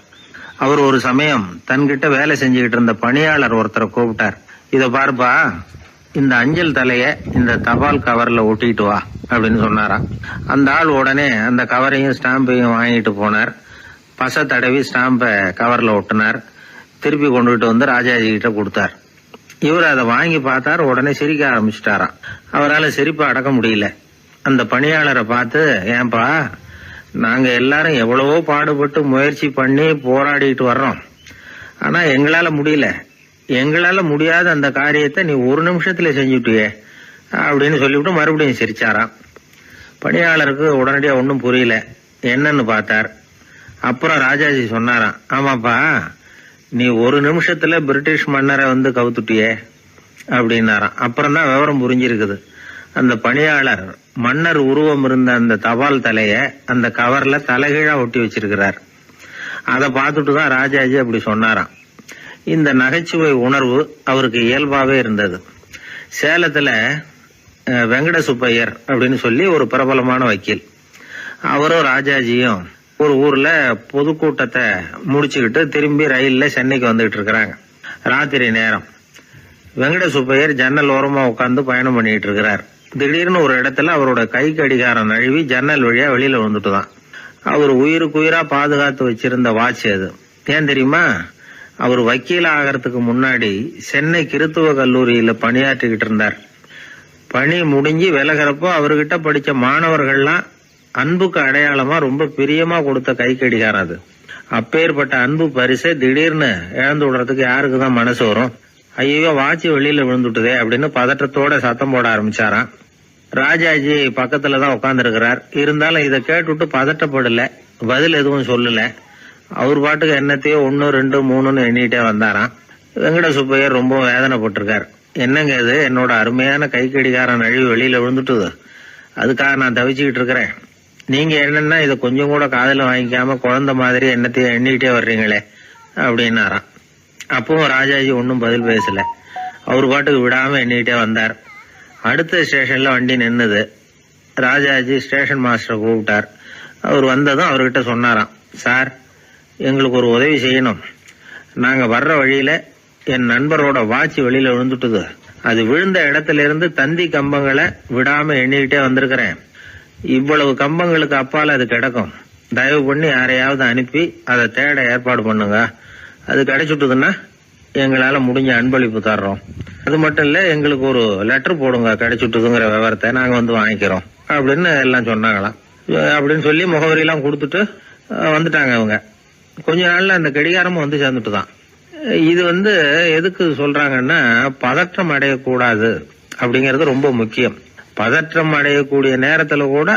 அவர் ஒரு சமயம் தன்கிட்ட வேலை செஞ்சுக்கிட்டு இருந்த பணியாளர் ஒருத்தரை கூப்பிட்டார். இத பாருப்பா, இந்த அஞ்சல் தலைய இந்த தபால் கவர்ல ஒட்டிட்டு வா அப்படின்னு சொன்னாராம். அந்த ஆள் உடனே அந்த கவரையும் ஸ்டாம்பையும் வாங்கிட்டு போனார். பசை தடவி ஸ்டாம்பை கவர்ல ஒட்டினார். திருப்பி கொண்டுகிட்டு ராஜாஜி கிட்ட கொடுத்தார். இவர் அதை வாங்கி பார்த்தார். உடனே சிரிக்க ஆரம்பிச்சிட்டாராம். அவரால் சிரிப்பை அடக்க முடியல. அந்த பணியாளரை பார்த்து, ஏன்பா நாங்க எல்லாரும் எவ்வளவோ பாடுபட்டு முயற்சி பண்ணி போராடிட்டு வர்றோம், ஆனா எங்களால முடியல, எங்களால முடியாத அந்த காரியத்தை நீ ஒரு நிமிஷத்துல செஞ்சுட்டியே அப்படின்னு சொல்லிவிட்டு மறுபடியும் சிரிச்சாராம். பணியாளருக்கு உடனடியா ஒன்னும் புரியல, என்னன்னு பார்த்தார். அப்புறம் ராஜாஜி சொன்னாராம், ஆமாப்பா நீ ஒரு நிமிஷத்துல பிரிட்டிஷ் மன்னரை கவுத்துட்டியே அப்படின்னாராம். அப்புறம் தான் விவரம் புரிஞ்சிருக்குது. அந்த பணியாளர் மன்னர் உருவம் இருந்த அந்த தபால் தலைய அந்த கவர்ல தலைகீழா ஒட்டி வச்சிருக்கிறார். அதை பார்த்துட்டு தான் ராஜாஜி அப்படி சொன்னாராம். இந்த நகைச்சுவை உணர்வு அவருக்கு இயல்பாவே இருந்தது. சேலத்துல வெங்கட சுப்பையர் அப்படின்னு சொல்லி ஒரு பிரபலமான வக்கீல், அவரும் ராஜாஜியும் ஒரு ஊர்ல பொதுக்கூட்டத்தை முடிச்சுக்கிட்டு திரும்பி ரயில்ல சென்னைக்கு வந்துகிட்டு இருக்கிறாங்க. ராத்திரி நேரம். வெங்கட சுப்பையர் ஜன்னல் ஓரமா உட்காந்து பயணம் பண்ணிட்டு இருக்கிறார். திடீர்னு ஒரு இடத்துல அவரோட கை கடிகாரம் நழுவி ஜன்னல் வழியா வெளியில வந்துட்டுதான். அவர் உயிருக்குயிரா பாதுகாத்து வச்சிருந்த வாட்ச் அது. ஏன் தெரியுமா? அவர் வக்கீல் ஆகிறதுக்கு முன்னாடி சென்னை கிறித்துவ கல்லூரியில பணியாற்றிக்கிட்டு இருந்தார். பணி முடிஞ்சு விலகிறப்போ அவர்கிட்ட படிச்ச மாணவர்கள்லாம் அன்புக்கு அடையாளமா ரொம்ப பிரியமா கொடுத்த கை கடிகாரம் அது. அப்பேற்பட்ட அன்பு பரிசை திடீர்னு இழந்து விடுறதுக்கு யாருக்குதான் மனசு வரும்? ஐயோ வாட்சி வெளியில விழுந்துட்டுதே அப்படின்னு பதற்றத்தோட சத்தம் போட ஆரம்பிச்சாராம். ராஜாஜி பக்கத்துலதான் உட்கார்ந்து இருக்கிறார். இருந்தாலும் இதை கேட்டுவிட்டு பதட்டப்படல, பதில் எதுவும் சொல்லல. அவர் பாட்டுக்கு என்னத்தையோ 1 2 3ன்னு எண்ணிட்டே வந்தாராம். வெங்கட சுப்பையர் ரொம்ப வேதனைப்பட்டிருக்கார். என்னங்க இது, என்னோட அருமையான கை கடிகாரம் நழுவி வெளியில விழுந்துட்டுது, அதுக்காக நான் தவிச்சுக்கிட்டு இருக்கிறேன், நீங்க என்னன்னா இதை கொஞ்சம் கூட காதல வாங்கிக்காம குழந்தை மாதிரி என்னத்தையும் எண்ணிக்கிட்டே வர்றீங்களே அப்படின்னாராம். அப்பவும் ராஜாஜி ஒன்னும் பதில் பேசல. அவர் பாட்டுக்கு விடாம எண்ணிக்கிட்டே வந்தார். அடுத்த ஸ்டேஷன்ல வண்டி நின்னுது. ராஜாஜி ஸ்டேஷன் மாஸ்டரை கூப்பிட்டார். அவர் வந்ததும் அவர்கிட்ட சொன்னாராம், சார் எங்களுக்கு ஒரு உதவி செய்யணும், நாங்க வர்ற வழியில என் நண்பரோட வாட்சி வெளியில விழுந்துட்டுது, அது விழுந்த இடத்துல இருந்து தந்தி கம்பங்களை விடாம எண்ணிக்கிட்டே வந்திருக்கிறேன், இவ்வளவு கம்பங்களுக்கு அப்பால அது கிடக்கும், தயவு பண்ணி யாரையாவது அனுப்பி அதை தேட ஏற்பாடு பண்ணுங்க அது கிடைச்சுட்டுதுன்னா எங்களால் முடிஞ்ச அன்பளிப்பு தர்றோம். அது மட்டும் இல்லை, எங்களுக்கு ஒரு லெட்டர் போடுங்க கிடைச்சுட்டுதுங்கிற விவரத்தை, நாங்கள் வந்து வாங்கிக்கிறோம் அப்படின்னு எல்லாம் சொன்னாங்களாம். அப்படின்னு சொல்லி முகவரியெல்லாம் கொடுத்துட்டு வந்துட்டாங்க அவங்க. கொஞ்ச நாள்ல அந்த கடிகாரமும் வந்து சேர்ந்துட்டு தான். இது வந்து எதுக்கு சொல்றாங்கன்னா, பதற்றம் அடையக்கூடாது அப்படிங்கிறது ரொம்ப முக்கியம். பதற்றம் அடையக்கூடிய நேரத்துல கூட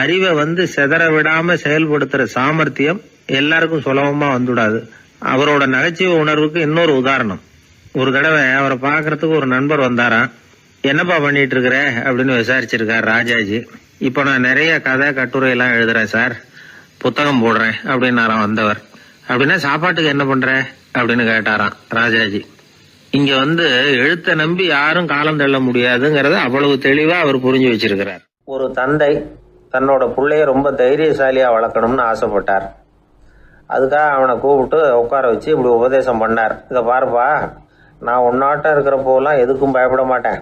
அறிவை வந்து சிதற விடாம செயல்படுத்துற சாமர்த்தியம் எல்லாருக்கும் சுலபமா வந்துவிடாது. அவரோட நகைச்சுவை உணர்வுக்கு இன்னொரு உதாரணம். ஒரு தடவை அவரை பாக்குறதுக்கு ஒரு நண்பர் வந்தாராம். என்னப்பா பண்ணிட்டு இருக்கிற அப்படின்னு விசாரிச்சிருக்காரு ராஜாஜி. இப்ப நான் நிறைய கதை கட்டுரை எல்லாம் எழுதுறேன் சார், புத்தகம் போடுறேன் அப்படின்னாராம் வந்தவர். அப்படின்னா சாப்பாட்டுக்கு என்ன பண்ற அப்படின்னு கேட்டாராம் ராஜாஜி. இங்க வந்து எழுத்தை நம்பி யாரும் காலம் தள்ள முடியாதுங்கிறத அவ்வளவு தெளிவா அவர் புரிஞ்சு வச்சிருக்கிறார். ஒரு தந்தை தன்னோட பிள்ளைய ரொம்ப தைரியசாலியா வளர்க்கணும்னு ஆசைப்பட்டார். அதுக்காக அவனை கூப்பிட்டு உட்கார வச்சு இப்படி உபதேசம் பண்ணார். இதை பாருப்பா, நான் உன்னாட்டம் இருக்கிறப்போலாம் எதுக்கும் பயப்பட மாட்டேன்,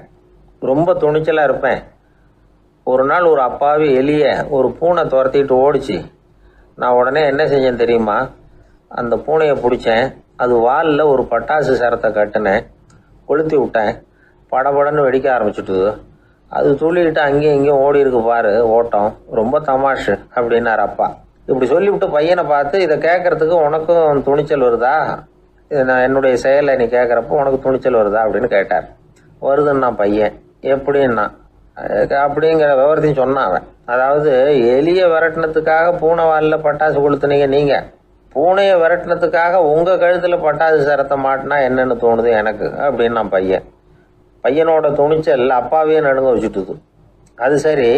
ரொம்ப துணிச்சலா இருப்பேன். ஒரு நாள் ஒரு அப்பாவி எலிய ஒரு பூனை துரத்திட்டு ஓடிச்சு. நான் உடனே என்ன செஞ்சேன் தெரியுமா? அந்த பூனையை பிடிச்சேன், அது வாலில் ஒரு பட்டாசு சரத்தை கட்டினேன், கொளுத்தி விட்டேன், படபடன்னு வெடிக்க ஆரம்பிச்சுட்டுது. அது துள்ளிக்கிட்டு அங்கேயும் இங்கேயும் ஓடி இருக்கு பாரு ஓட்டம், ரொம்ப தமாஷு அப்படின்னார் அப்பா. இப்படி சொல்லிவிட்டு பையனை பார்த்து, இதை கேட்கறதுக்கு உனக்கும் துணிச்சல் வருதா, நான் என்னுடைய செயலை நீ கேட்குறப்போ உனக்கு துணிச்சல் வருதா அப்படின்னு கேட்டார். வருதுன்னா பையன். எப்படின்னா அப்படிங்கிற விவரத்தையும் சொன்னான் அவன். அதாவது எலிய விரட்டினத்துக்காக பூனை வாலில் பட்டாசு கொளுத்துனீங்க நீங்க, பூனையை விரட்டினத்துக்காக உங்க கழுத்துல பட்டாசு சரத்தை மாட்டினா என்னன்னு தோணுது எனக்கு அப்படின்னு நான் பையன். பையனோட துணிச்சல் அப்பாவையே நடுங்க வச்சுட்டுது. அது சரி,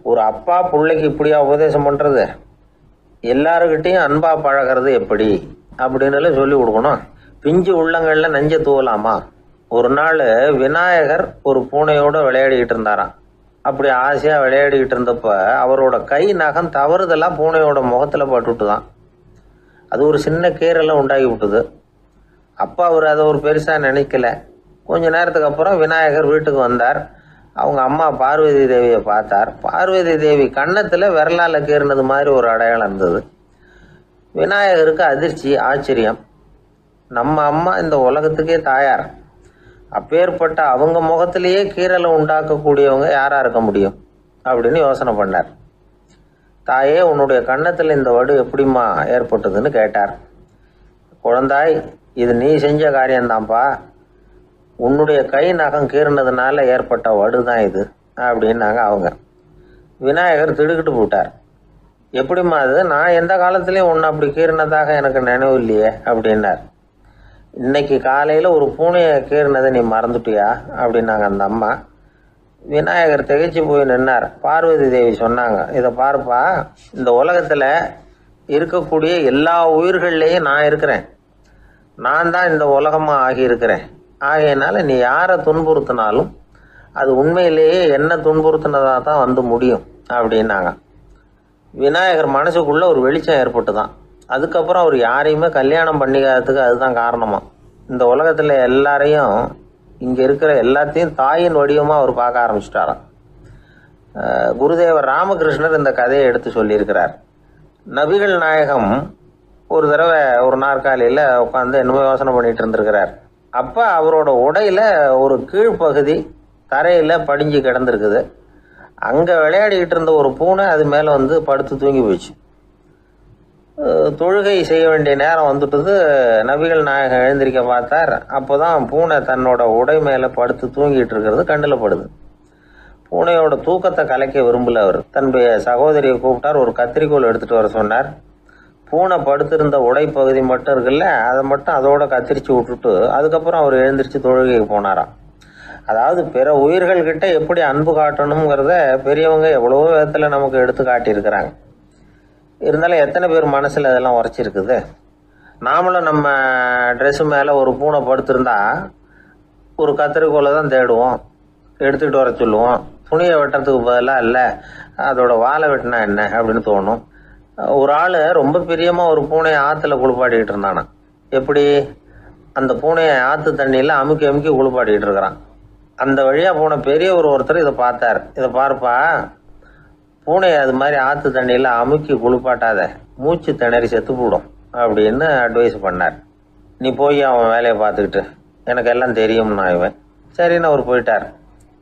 ஒரு அப்பா பிள்ளைக்கு இப்படியா உபதேசம் பண்றது? எல்லாருக்கிட்டையும் அன்பா பழகிறது எப்படி அப்படின்னு சொல்லி கொடுக்கணும். பிஞ்சு உள்ளங்கள்ல நெஞ்ச தூவலாமா? ஒரு நாள் விநாயகர் ஒரு பூனையோட விளையாடிக்கிட்டு இருந்தாராம். அப்படி ஆசையா விளையாடிக்கிட்டு இருந்தப்ப அவரோட கை நகம் தவறுதெல்லாம் பூனையோட முகத்துல பட்டுட்டுதான். அது ஒரு சின்ன கீரெல்லாம் உண்டாகி விட்டுது. அப்பா அவர் அதை ஒரு பெருசா நினைக்கல. கொஞ்ச நேரத்துக்கு அப்புறம் விநாயகர் வீட்டுக்கு வந்தார். அவங்க அம்மா பார்வதி தேவியை பார்த்தார். பார்வதி தேவி கன்னத்துல விரலால கீறினது மாதிரி ஒரு அடையாளம் இருந்தது. விநாயகருக்கு அதிர்ச்சி, ஆச்சரியம். நம்ம அம்மா இந்த உலகத்துக்கே தாயார், அப்பேற்பட்ட அவங்க முகத்திலேயே கீறலை உண்டாக்கக்கூடியவங்க யாரா இருக்க முடியும் அப்படின்னு யோசனை பண்ணார். தாயே, உன்னுடைய கன்னத்தில் இந்த வடு எப்படிம்மா ஏற்பட்டதுன்னு கேட்டார். குழந்தாய், இது நீ செஞ்ச காரியம்தான்ப்பா, உன்னுடைய கை நகம் கீறினதுனால ஏற்பட்ட வடு தான் இது அப்படின்னாங்க அவங்க. விநாயகர் திடுக்கிட்டு போட்டார். எப்படிம்மா அது? நான் எந்த காலத்துலேயும் ஒன்று அப்படி கீறினதாக எனக்கு நினைவு இல்லையே அப்படின்னார். இன்னைக்கு காலையில் ஒரு பூனையை கீறினதை நீ மறந்துட்டியா அப்படின்னாங்க அந்த அம்மா. விநாயகர் திகைச்சு போய் நின்னார். பார்வதி தேவி சொன்னாங்க, இதை பாருப்பா, இந்த உலகத்தில் இருக்கக்கூடிய எல்லா உயிர்கள்லேயும் நான் இருக்கிறேன், நான் தான் இந்த உலகமாக ஆகியிருக்கிறேன். ஆகையினால நீ யாரை துன்புறுத்தினாலும் அது உண்மையிலேயே என்ன துன்புறுத்தினதாக தான் வந்து முடியும் அப்படின்னாங்க. விநாயகர் மனசுக்குள்ள ஒரு வெளிச்சம் ஏற்பட்டுதான். அதுக்கப்புறம் அவர் யாரையுமே கல்யாணம் பண்ணிக்காததுக்கு அதுதான் காரணமா. இந்த உலகத்தில் எல்லாரையும், இங்கே இருக்கிற எல்லாத்தையும் தாயின் வடிவமாக அவர் பார்க்க ஆரம்பிச்சிட்டாராம். குருதேவர் ராமகிருஷ்ணர் இந்த கதையை எடுத்து சொல்லியிருக்கிறார். நபிகள் நாயகம் ஒரு தடவை ஒரு நாற்காலியில் உட்காந்து என்னமோ யோசனை பண்ணிட்டு இருந்திருக்கிறார். அப்போ அவரோட உடையில ஒரு கீழ்ப்பகுதி தரையில் படிஞ்சு கிடந்திருக்குது. அங்கே விளையாடிக்கிட்டு இருந்த ஒரு பூனை அது மேலே வந்து படுத்து தூங்கி போயிடுச்சு. தொழுகை செய்ய வேண்டிய நேரம் வந்துட்டது. நபிகள் நாயகம் எழுந்திருக்க பார்த்தார். அப்போதான் பூனை தன்னோட உடை மேலே படுத்து தூங்கிட்டு இருக்கிறது கண்ணில் படுது. பூனையோட தூக்கத்தை கலைக்க விரும்பல அவர். தன்னுடைய சகோதரியை கூப்பிட்டார், ஒரு கத்திரிக்கோள் எடுத்துட்டு வர சொன்னார். பூனை படுத்திருந்த உடை பகுதி மட்டும் இருக்குல்ல, அதை மட்டும் அதோட கத்திரிச்சு விட்டுட்டு அதுக்கப்புறம் அவர் எழுந்திரிச்சு தொழுகைக்கு போனாராம். அதாவது பிற உயிர்கள்கிட்ட எப்படி அன்பு காட்டணுங்கிறத பெரியவங்க எவ்வளவோ விதத்தில் நமக்கு எடுத்து காட்டியிருக்கிறாங்க. இருந்தாலும் எத்தனை பேர் மனசில் அதெல்லாம் உரைச்சிருக்குது? நாமளும் நம்ம ட்ரெஸ்ஸு மேலே ஒரு பூனை படுத்திருந்தா ஒரு கத்திரிக்கோலை தான் தேடுவோம், எடுத்துக்கிட்டு வர சொல்லுவோம். துணியை வெட்டுறதுக்கு பதிலாக இல்லை அதோட வாழை வெட்டினா என்ன அப்படின்னு தோணும். ஒரு ஆள் ரொம்ப பிரியமாக ஒரு பூனையை ஆற்றுல குளிப்பாட்டிக்கிட்டு இருந்தானா. எப்படி? அந்த பூனையை ஆற்று தண்ணியில் அமுக்கி அமுக்கி குளிப்பாட்டிக்கிட்டு இருக்கிறான். அந்த வழியாக போன பெரியவர் ஒருத்தர் இதை பார்த்தார். இதை பார்ப்பா, பூனையை அது மாதிரி ஆற்று தண்ணியில் அமுக்கி குளிப்பாட்டாத, மூச்சு திணறி செத்து போடும் அப்படின்னு அட்வைஸ் பண்ணார். நீ போய் அவன் வேலையை பார்த்துக்கிட்டு, எனக்கு எல்லாம் தெரியும்னா இவன். சரின்னு அவர் போயிட்டார்.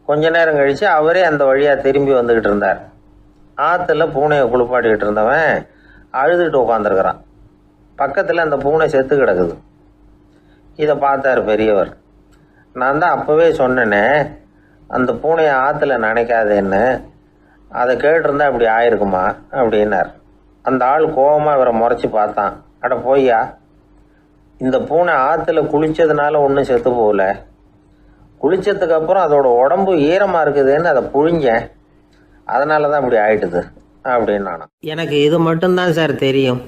கொஞ்ச நேரம் கழித்து அவரே அந்த வழியாக திரும்பி வந்துக்கிட்டு இருந்தார். ஆற்றுல பூனையை குளிப்பாட்டிக்கிட்டு இருந்தவன் அழுதுகிட்டு உட்காந்துருக்கிறான். பக்கத்தில் அந்த பூனை செத்து கிடக்குது. இதை பார்த்தார் பெரியவர். நான் தான் அப்போவே சொன்னேனே அந்த பூனையை ஆற்றுல நினைக்காதேன்னு, அதை கேட்டிருந்தா இப்படி ஆயிருக்குமா அப்படின்னார். அந்த ஆள் கோபமாக இவரை முறைச்சி பார்த்தான். அட போய்யா, இந்த பூனை ஆற்றுல குளித்ததுனால ஒன்றும் செத்து போகல, குளித்ததுக்கு அப்புறம் அதோட உடம்பு ஈரமாக இருக்குதுன்னு அதை புழிஞ்சேன், அதனால தான் இப்படி ஆயிட்டுது அப்படின்னு நானும். எனக்கு இது மட்டும்தான் சார் தெரியும்,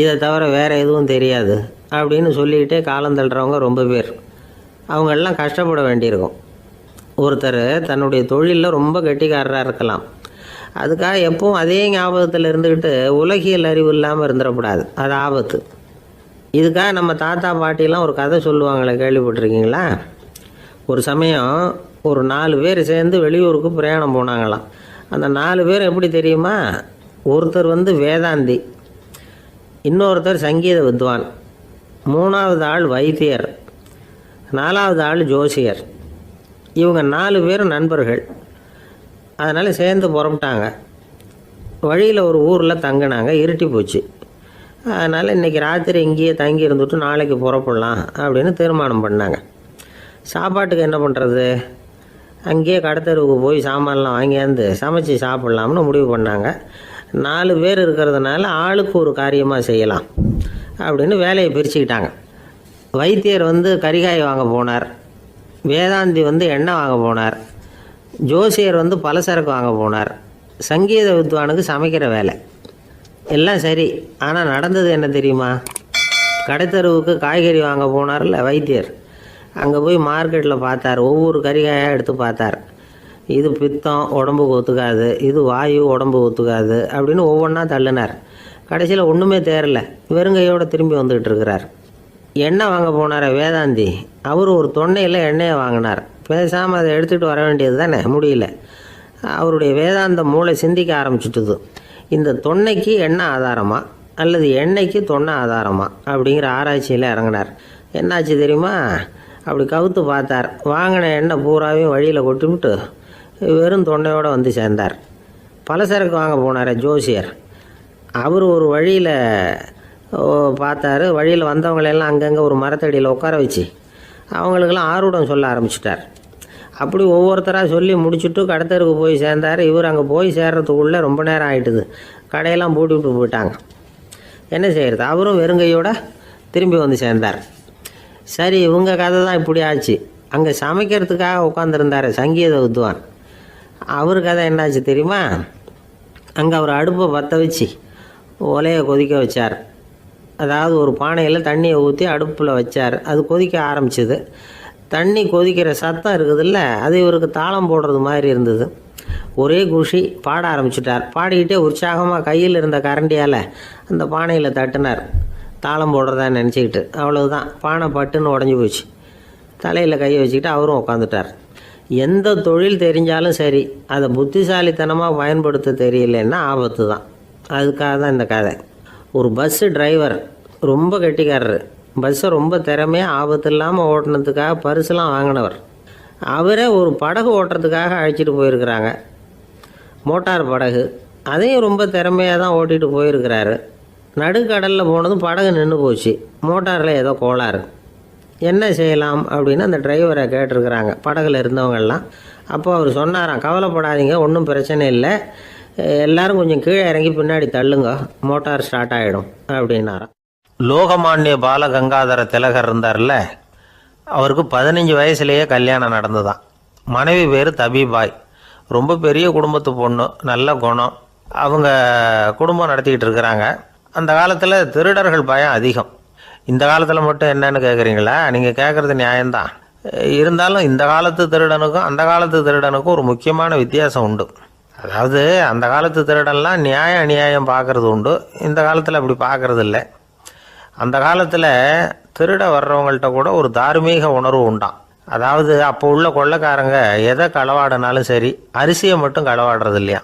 இதை தவிர வேறு எதுவும் தெரியாது அப்படின்னு சொல்லிக்கிட்டே காலம் தள்ளுறவங்க ரொம்ப பேர். அவங்களெல்லாம் கஷ்டப்பட வேண்டியிருக்கும். ஒருத்தர் தன்னுடைய தொழிலில் ரொம்ப கெட்டிக்காரராக இருக்கலாம். அதுக்காக எப்பவும் அதே ஞாபகத்தில் இருந்துக்கிட்டு உலகியல் அறிவு இல்லாமல் இருந்துடக்கூடாது, அது ஆபத்து. இதுக்காக நம்ம தாத்தா பாட்டிலாம் ஒரு கதை சொல்லுவாங்களே, கேள்விப்பட்டிருக்கீங்களா? ஒரு சமயம் ஒரு 4 பேர் சேர்ந்து வெளியூருக்கு பிரயாணம் போனாங்களாம். அந்த 4 பேர் எப்படி தெரியுமா? ஒருத்தர் வேதாந்தி, இன்னொருத்தர் சங்கீத வித்வான், 3வது ஆள் வைத்தியர், 4வது ஆள் ஜோசியர். இவங்க 4 பேரும் நண்பர்கள். அதனால் சேர்ந்து புறப்பட்டாங்க. வழியில் ஒரு ஊரில் தங்கினாங்க. இருட்டி போச்சு. அதனால் இன்றைக்கி ராத்திரி இங்கேயே தங்கி இருந்துட்டு நாளைக்கு புறப்படலாம் அப்படின்னு தீர்மானம் பண்ணாங்க. சாப்பாட்டுக்கு என்ன பண்ணுறது? அங்கேயே கடத்தெருவுக்கு போய் சாமான்லாம் வாங்கியாந்து சமைச்சு சாப்பிட்லாம்னு முடிவு பண்ணாங்க. 4 பேர் இருக்கிறதுனால ஆளுக்கு ஒரு காரியமாக செய்யலாம் அப்படின்னு வேலையை பிரிச்சுக்கிட்டாங்க. வைத்தியர் கரிகாய் வாங்க போனார், வேதாந்தி எண்ணெய் வாங்க போனார், ஜோசியர் பலசரக்கு வாங்க போனார், சங்கீத வித்வானுக்கு சமைக்கிற வேலை. எல்லாம் சரி. ஆனால் நடந்தது என்ன தெரியுமா? கடைத்தெருவுக்கு காய்கறி வாங்க போனார்ல வைத்தியர், அங்கே போய் மார்க்கெட்டில் பார்த்தார். ஒவ்வொரு கரிகாயாக எடுத்து பார்த்தார். இது பித்தம், உடம்புக்கு ஒத்துக்காது, இது வாயு, உடம்பு ஒத்துக்காது அப்படின்னு ஒவ்வொன்றா தள்ளினார். கடைசியில் ஒன்றுமே தேரல, வெறுங்கையோடு திரும்பி வந்துக்கிட்டு இருக்கிறார். எண்ணெய் வாங்க போனார் வேதாந்தி, அவர் ஒரு தொன்னையில் எண்ணெயை வாங்கினார். பேசாமல் அதை எடுத்துகிட்டு வர வேண்டியது தானே, முடியல. அவருடைய வேதாந்த மூளை சிந்திக்க ஆரம்பிச்சுட்டுது. இந்த தொன்னைக்கு எண்ணெய் ஆதாரமா அல்லது எண்ணெய்க்கு தொன்னை ஆதாரமா அப்படிங்கிற ஆராய்ச்சியில் இறங்கினார். என்னாச்சு தெரியுமா? அப்படி கவுத்து பார்த்தார். வாங்கின எண்ணெய் பூராவையும் வழியில் கொட்டிவிட்டு வெறும் தொண்டையோடு சேர்ந்தார். பலசரக்கு வாங்க போனார் ஜோசியர். அவர் ஒரு வழியில் பார்த்தாரு. வழியில் வந்தவங்களெல்லாம் அங்கங்கே ஒரு மரத்தடியில் உட்கார வச்சு அவங்களுக்கெல்லாம் ஆர்வம் சொல்ல ஆரம்பிச்சிட்டார். அப்படி ஒவ்வொருத்தராக சொல்லி முடிச்சுட்டு கடத்தருக்கு போய் சேர்ந்தார். இவர் அங்கே போய் சேர்றதுக்குள்ளே ரொம்ப நேரம் ஆகிட்டுது. கடையெல்லாம் பூட்டி விட்டு போயிட்டாங்க. என்ன செய்கிறது? அவரும் வெறுங்கையோடு திரும்பி சேர்ந்தார். சரி, இவங்க கதை தான் இப்படி ஆச்சு. அங்கே சமைக்கிறதுக்காக உட்காந்துருந்தார் சங்கீத வித்வான். அவர் கதை என்னாச்சு தெரியுமா? அங்கே அவர் அடுப்பை பற்ற வச்சு ஒலையை கொதிக்க வச்சார். அதாவது ஒரு பானையில் தண்ணியை ஊற்றி அடுப்பில் வச்சார். அது கொதிக்க ஆரம்பிச்சிது. தண்ணி கொதிக்கிற சத்தம் இருக்குதுல்ல, அது இவருக்கு தாளம் போடுறது மாதிரி இருந்தது. ஒரே குஷி, பாட ஆரம்பிச்சிட்டார். பாடிக்கிட்டே உற்சாகமாக கையில் இருந்த கரண்டியால் அந்த பானையில் தட்டினார், தாளம் போடுறதா நினச்சிக்கிட்டு. அவ்வளவுதான், பானை பட்டுன்னு உடஞ்சி போச்சு. தலையில் கையை வச்சுக்கிட்டு அவரும் உட்காந்துட்டார். எந்த தொழில் தெரிஞ்சாலும் சரி, அதை புத்திசாலித்தனமாக பயன்படுத்த தெரியலன்னா ஆபத்து தான். அதுக்காக தான் இந்த கதை. ஒரு பஸ்ஸு டிரைவர் ரொம்ப கெட்டிக்காரர். பஸ்ஸை ரொம்ப திறமையாக ஆபத்து இல்லாமல் ஓட்டினதுக்காக பரிசுலாம் வாங்கினவர். அவரே ஒரு படகு ஓட்டுறதுக்காக அழைச்சிட்டு போயிருக்கிறாங்க, மோட்டார் படகு. அதையும் ரொம்ப திறமையாக தான் ஓட்டிகிட்டு போயிருக்கிறாரு. நடுக்கடலில் போனதும் படகு நின்று போச்சு. மோட்டாரில் ஏதோ கோளாறு. என்ன செய்யலாம் அப்படின்னு அந்த டிரைவரை கேட்டிருக்கிறாங்க படகுல இருந்தவங்கெல்லாம். அப்போ அவர் சொன்னாராம், கவலைப்படாதீங்க, ஒன்றும் பிரச்சனை இல்லை, எல்லோரும் கொஞ்சம் கீழே இறங்கி பின்னாடி தள்ளுங்க, மோட்டார் ஸ்டார்ட் ஆகிடும் அப்படின்னாராம். லோகமானிய பாலகங்காதர திலகர் இருந்தார்ல, அவருக்கு 15 வயசுலேயே கல்யாணம் நடந்துதான். மனைவி பேர் தபிபாய். ரொம்ப பெரிய குடும்பத்து பொண்ணு, நல்ல குணம். அவங்க குடும்பம் நடத்திக்கிட்டு இருக்கிறாங்க. அந்த காலத்தில் திருடர்கள் பயம் அதிகம். இந்த காலத்தில் மட்டும் என்னன்னு கேட்குறீங்களா? நீங்கள் கேட்குறது நியாயம்தான். இருந்தாலும் இந்த காலத்து திருடனுக்கும் அந்த காலத்து திருடனுக்கும் ஒரு முக்கியமான வித்தியாசம் உண்டு. அதாவது அந்த காலத்து திருடன்லாம் நியாயம் அநியாயம் பார்க்குறது உண்டு, இந்த காலத்தில் அப்படி பார்க்குறது இல்லை. அந்த காலத்தில் திருட வர்றவங்கள்ட்ட கூட ஒரு தார்மீக உணர்வு உண்டாம். அதாவது அப்போ உள்ள கொள்ளைக்காரங்க எதை களவாடினாலும் சரி, அரிசியை மட்டும் களவாடுறது இல்லையா,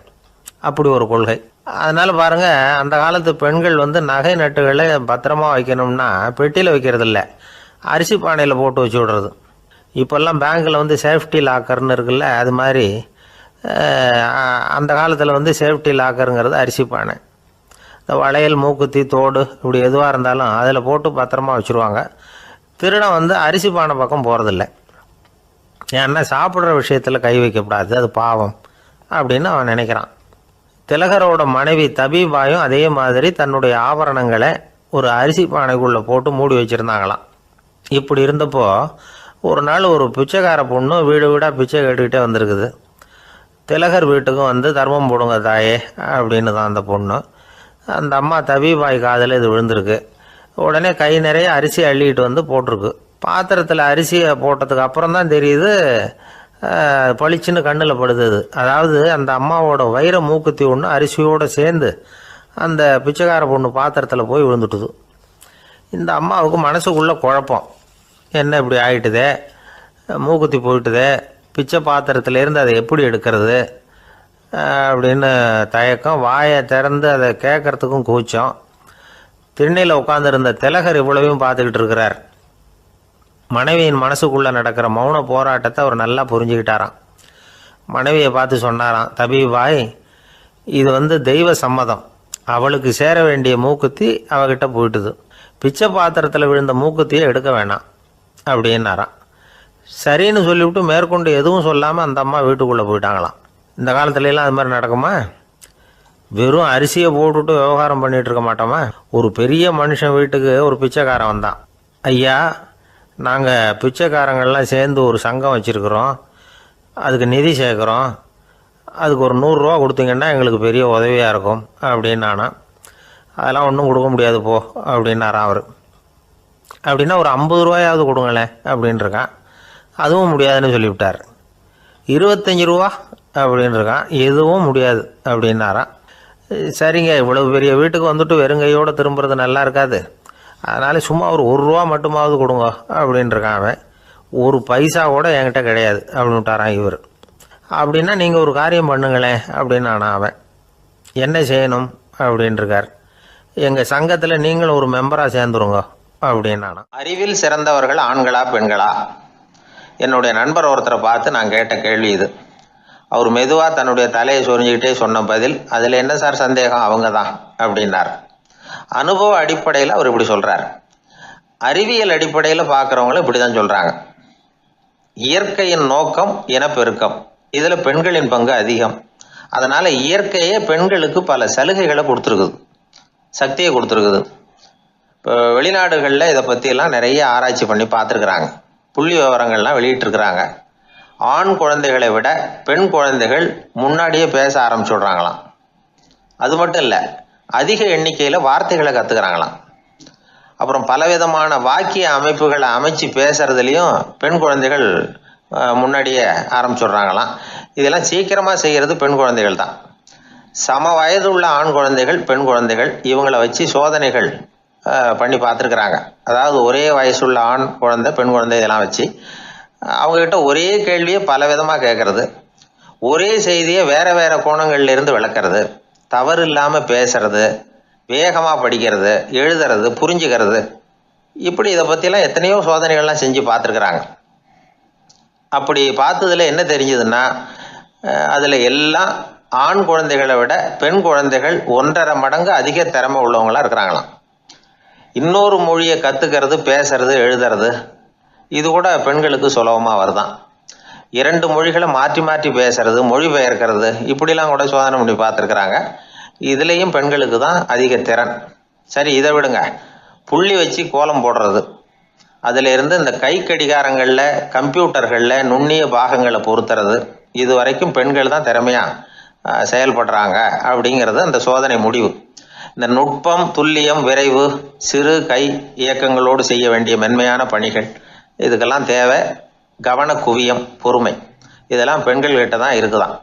அப்படி ஒரு கொள்கை. அதனால் பாருங்கள், அந்த காலத்து பெண்கள் நகை நட்டுகளை பத்திரமா வைக்கணும்னா பெட்டியில் வைக்கிறது இல்லை, அரிசி பானையில் போட்டு வச்சு விடுறது. இப்போல்லாம் பேங்க்கில் சேஃப்டி லாக்கர்னு இருக்குல்ல, அது மாதிரி அந்த காலத்தில் சேஃப்டி லாக்கருங்கிறது அரிசி பானை. இந்த வளையல், மூக்குத்தி, தோடு இப்படி எதுவாக இருந்தாலும் அதில் போட்டு பத்திரமா வச்சுருவாங்க. திருடன் அரிசி பானை பக்கம் போகிறதில்ல. ஏன்னா சாப்பிட்ற விஷயத்தில் கை வைக்கக்கூடாது, அது பாவம் அப்படின்னு அவன் நினைக்கிறான். திலகரோட மனைவி தபீபாயும் அதே மாதிரி தன்னுடைய ஆபரணங்களை ஒரு அரிசி பானைக்குள்ளே போட்டு மூடி வச்சுருந்தாங்களாம். இப்படி இருந்தப்போ ஒரு நாள் ஒரு பிச்சைக்கார பொண்ணு வீடு வீடாக பிச்சை கேட்டுக்கிட்டே வந்திருக்குது. திலகர் வீட்டுக்கும் தர்மம் போடுங்க தாயே அப்படின்னு தான் அந்த பொண்ணு. அந்த அம்மா தபீபாய் காதில் இது விழுந்திருக்கு. உடனே கை நிறைய அரிசி அள்ளிக்கிட்டு போட்டிருக்கு. பாத்திரத்தில் அரிசியை போட்டதுக்கு அப்புறம் தான் தெரியுது, பளிச்சுன்னு கண்ணில் படுது. அதாவது அந்த அம்மாவோட வைர மூக்குத்தி ஒன்று அரிசியோடு சேர்ந்து அந்த பிச்சைக்கார பொண்ணு பாத்திரத்தில் போய் விழுந்துட்டுது. இந்த அம்மாவுக்கு மனசுக்குள்ளே குழப்பம், என்ன இப்படி ஆகிட்டுதே, மூக்குத்தி போயிட்டுதே, பிச்சை பாத்திரத்துலேருந்து அதை எப்படி எடுக்கிறது அப்படின்னு தயக்கம். வாயை திறந்து அதை கேட்கறதுக்கும் கூச்சம். திண்ணையில் உட்காந்துருந்த திலகர் இவ்வளவையும் பார்த்துக்கிட்டு இருக்கிறார். மனைவியின் மனசுக்குள்ளே நடக்கிற மௌன போராட்டத்தை அவர் நல்லா புரிஞ்சுக்கிட்டாராம். மனைவியை பார்த்து சொன்னாராம், தபீபாய், இது தெய்வ சம்மதம், அவளுக்கு சேர வேண்டிய மூக்குத்தி அவகிட்ட போயிட்டுது, பிச்சை பாத்திரத்தில் விழுந்த மூக்குத்தியை எடுக்க வேணாம் அப்படின்னாராம். சரின்னு சொல்லிவிட்டு மேற்கொண்டு எதுவும் சொல்லாமல் அந்த அம்மா வீட்டுக்குள்ளே போயிட்டாங்களாம். இந்த காலத்துலலாம் அது மாதிரி நடக்குமா? வெறும் அரிசியை போட்டுவிட்டு விவகாரம் பண்ணிகிட்டு இருக்க மாட்டோமா? ஒரு பெரிய மனுஷன் வீட்டுக்கு ஒரு பிச்சைக்காரன் வந்தான். ஐயா, நாங்கள் பிச்சைக்காரங்கள்லாம் சேர்ந்து ஒரு சங்கம் வச்சுருக்குறோம், அதுக்கு நிதி சேர்க்குறோம், அதுக்கு ஒரு 100 ரூபா கொடுத்தீங்கன்னா எங்களுக்கு பெரிய உதவியாக இருக்கும் அப்படின்னானா. அதெல்லாம் ஒன்றும் கொடுக்க முடியாது போ அப்படின்னாரான் அவர். அப்படின்னா ஒரு 50 ரூபாயாவது கொடுங்களேன் அப்படின்ட்டுருக்கான். அதுவும் முடியாதுன்னு சொல்லிவிட்டார். 25 ரூபா அப்படின்னு இருக்கான். எதுவும் முடியாது அப்படின்னாரான். சரிங்க, இவ்வளவு பெரிய வீட்டுக்கு வெறுங்கையோடு திரும்புறது நல்லா இருக்காது, அதனால சும்மா ஒரு 1 ரூபா மட்டுமாவது கொடுங்க அப்படின்ட்டுருக்கான் அவன். ஒரு பைசா கூட என்கிட்ட கிடையாது அப்படின்னு விட்டாரான் இவர். அப்படின்னா நீங்கள் ஒரு காரியம் பண்ணுங்களேன் அப்படின்னானா அவன். என்ன செய்யணும் அப்படின்ட்டுருக்கார். எங்கள் சங்கத்தில் நீங்களும் ஒரு மெம்பராக சேர்ந்துருங்க அப்படின்னானா. அறிவில் சிறந்தவர்கள் ஆண்களா பெண்களா? என்னுடைய நண்பர் ஒருத்தரை பார்த்து நான் கேட்ட கேள்வி இது. அவர் மெதுவாக தன்னுடைய தலையை சொரிஞ்சுக்கிட்டே சொன்ன பதில், அதில் என்ன சார் சந்தேகம், அவங்க தான் அப்படின்னார். அனுபவ அடிப்படையில் அவர் இப்படி சொல்கிறார். அறிவியல் அடிப்படையில் பார்க்குறவங்களும் இப்படி தான் சொல்கிறாங்க. இயற்கையின் நோக்கம் இனப்பெருக்கம், இதில் பெண்களின் பங்கு அதிகம். அதனால் இயற்கையே பெண்களுக்கு பல சலுகைகளை கொடுத்துருக்குது, சக்தியை கொடுத்துருக்குது. இப்போ வெளிநாடுகளில் இதை பற்றியெல்லாம் நிறைய ஆராய்ச்சி பண்ணி பார்த்துருக்குறாங்க, புள்ளி விவரங்கள்லாம் வெளியிட்டிருக்கிறாங்க. ஆண் குழந்தைகளை விட பெண் குழந்தைகள் முன்னாடியே பேச ஆரம்பிச்சுடுறாங்களாம். அது மட்டும் இல்லை, அதிக எண்ணிக்கையில் வார்த்தைகளை கற்றுக்கிறாங்களாம். அப்புறம் பலவிதமான வாக்கிய அமைப்புகளை அமைச்சு பேசுறதுலேயும் பெண் குழந்தைகள் முன்னாடியே ஆரம்பிச்சுடுறாங்களாம். இதெல்லாம் சீக்கிரமாக செய்கிறது பெண் குழந்தைகள் தான். சம வயது உள்ள ஆண் குழந்தைகள், பெண் குழந்தைகள், இவங்களை வச்சு சோதனைகள் பண்ணி பார்த்துருக்குறாங்க. அதாவது ஒரே வயசுள்ள ஆண் குழந்தை, பெண் குழந்தை இதெல்லாம் வச்சு அவங்கக்கிட்ட ஒரே கேள்வியை பல விதமாக கேட்கறது, ஒரே செய்தியை வேறு வேறு கோணங்கள்லேருந்து விளக்கிறது, தவறு இல்லாமல் பேசுறது, வேகமாக படிக்கிறது, எழுதுறது, புரிஞ்சுக்கிறது, இப்படி இதை பற்றிலாம் எத்தனையோ சோதனைகள்லாம் செஞ்சு பார்த்துருக்குறாங்க. அப்படி பார்த்ததில் என்ன தெரிஞ்சதுன்னா, அதில் எல்லாம் ஆண் குழந்தைகளை விட பெண் குழந்தைகள் 1.5 மடங்கு அதிக திறமை உள்ளவங்களாக இருக்கிறாங்களாம். இன்னொரு மொழியை கற்றுக்கிறது, பேசுறது, எழுதுறது, இது கூட பெண்களுக்கு சுலபமாக வருதான். 2 மொழிகளை மாற்றி மாற்றி பேசுறது, மொழிபெயர்க்கிறது, இப்படிலாம் கூட சோதனை பண்ணி பார்த்துருக்குறாங்க. இதுலேயும் பெண்களுக்கு தான் அதிக திறன். சரி, இதை விடுங்க. புள்ளி வச்சு கோலம் போடுறது, அதிலிருந்து இந்த கை கடிகாரங்களில், கம்ப்யூட்டர்களில் நுண்ணிய பாகங்களை பொருத்துறது, இது வரைக்கும் பெண்கள் தான் திறமையாக செயல்படுறாங்க அப்படிங்கிறது அந்த சோதனை முடிவு. இந்த நுட்பம், துல்லியம், விரைவு, சிறு கை இயக்கங்களோடு செய்ய வேண்டிய மென்மையான பணிகள், இதுக்கெல்லாம் தேவை கவன குவியம், பொறுமை, இதெல்லாம் பெண்கள்கிட்ட தான் இருக்குதான்.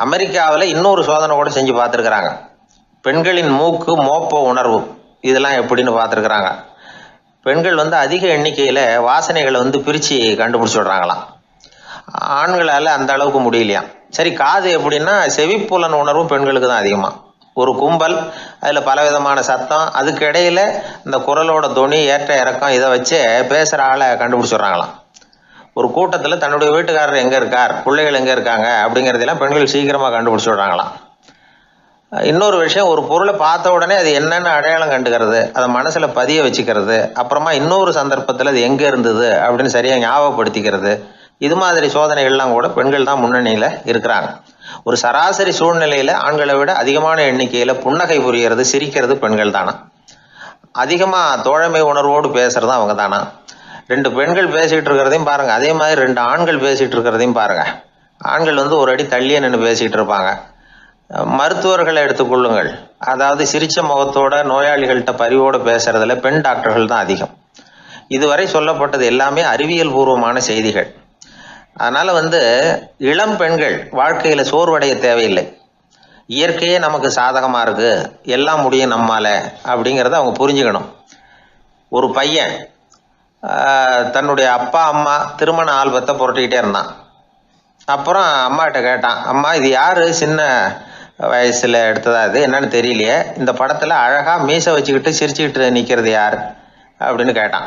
அமெரிக்காவில் இன்னொரு சோதனை கூட செஞ்சு பார்த்துருக்குறாங்க. பெண்களின் மூக்கு மோப்ப உணர்வு, இதெல்லாம் எப்படின்னு பார்த்துருக்குறாங்க. பெண்கள் அதிக எண்ணிக்கையில் வாசனைகளை பிரித்து கண்டுபிடிச்சிடுறாங்களாம். ஆண்களால் அந்த அளவுக்கு முடியலையாம். சரி, காது எப்படின்னா செவிப்புலன் உணர்வும் பெண்களுக்கு தான் அதிகமாக. ஒரு கும்பல், அதில் பலவிதமான சத்தம், அதுக்கு இடையில இந்த குரலோட தொனி, ஏற்ற இறக்கம், இதை வச்சு பேசுகிற ஆளை கண்டுபிடிச்சிடுறாங்களாம். ஒரு கூட்டத்தில் தன்னுடைய வீட்டுக்காரர் எங்கே இருக்கார், பிள்ளைகள் எங்கே இருக்காங்க அப்படிங்கிறதெல்லாம் பெண்கள் சீக்கிரமாக கண்டுபிடிச்சிடுறாங்களாம். இன்னொரு விஷயம், ஒரு பொருளை பார்த்த உடனே அது என்னென்னு அடையாளம் கண்டுக்கிறது, அதை மனசில் பதிய வச்சுக்கிறது, அப்புறமா இன்னொரு சந்தர்ப்பத்தில் அது எங்கே இருந்தது அப்படின்னு சரியாக ஞாபகப்படுத்திக்கிறது, இது மாதிரி சோதனைகள்லாம் கூட பெண்கள் தான் முன்னணியில் இருக்கிறாங்க. ஒரு சராசரி சூழ்நிலையில் ஆண்களை விட அதிகமான எண்ணிக்கையில் புன்னகை புரிகிறது, சிரிக்கிறது பெண்கள் தானா. அதிகமாக தோழமை உணர்வோடு பேசுறது அவங்க தானா. 2 பெண்கள் பேசிகிட்டு இருக்கிறதையும் பாருங்கள், அதே மாதிரி 2 ஆண்கள் பேசிகிட்டு இருக்கிறதையும் பாருங்கள். ஆண்கள் ஒரு அடி தள்ளியே நின்று பேசிகிட்டு இருப்பாங்க. மருத்துவர்களை எடுத்துக்கொள்ளுங்கள், அதாவது சிரிச்ச முகத்தோட நோயாளிகள்கிட்ட பரிவோடு பேசுறதுல பெண் டாக்டர்கள் தான் அதிகம். இதுவரை சொல்லப்பட்டது எல்லாமே அறிவியல் பூர்வமான செய்திகள். அதனால இளம் பெண்கள் வாழ்க்கையில சோர்வடைய தேவையில்லை. இயற்கையே நமக்கு சாதகமா இருக்கு, எல்லாம் முடியும் நம்மால அப்படிங்கிறத அவங்க புரிஞ்சுக்கணும். ஒரு பையன் தன்னுடைய அப்பா அம்மா திருமண ஆல்பத்தை புரட்டிக்கிட்டே இருந்தான். அப்புறம் அம்மாகிட்ட கேட்டான், அம்மா இது யாரு சின்ன வயசுல எடுத்ததா, இது என்னன்னு தெரியலையே, இந்த படத்துல அழகா மீசை வச்சுக்கிட்டு சிரிச்சுக்கிட்டு நிக்கிறது யார் அப்படின்னு கேட்டான்.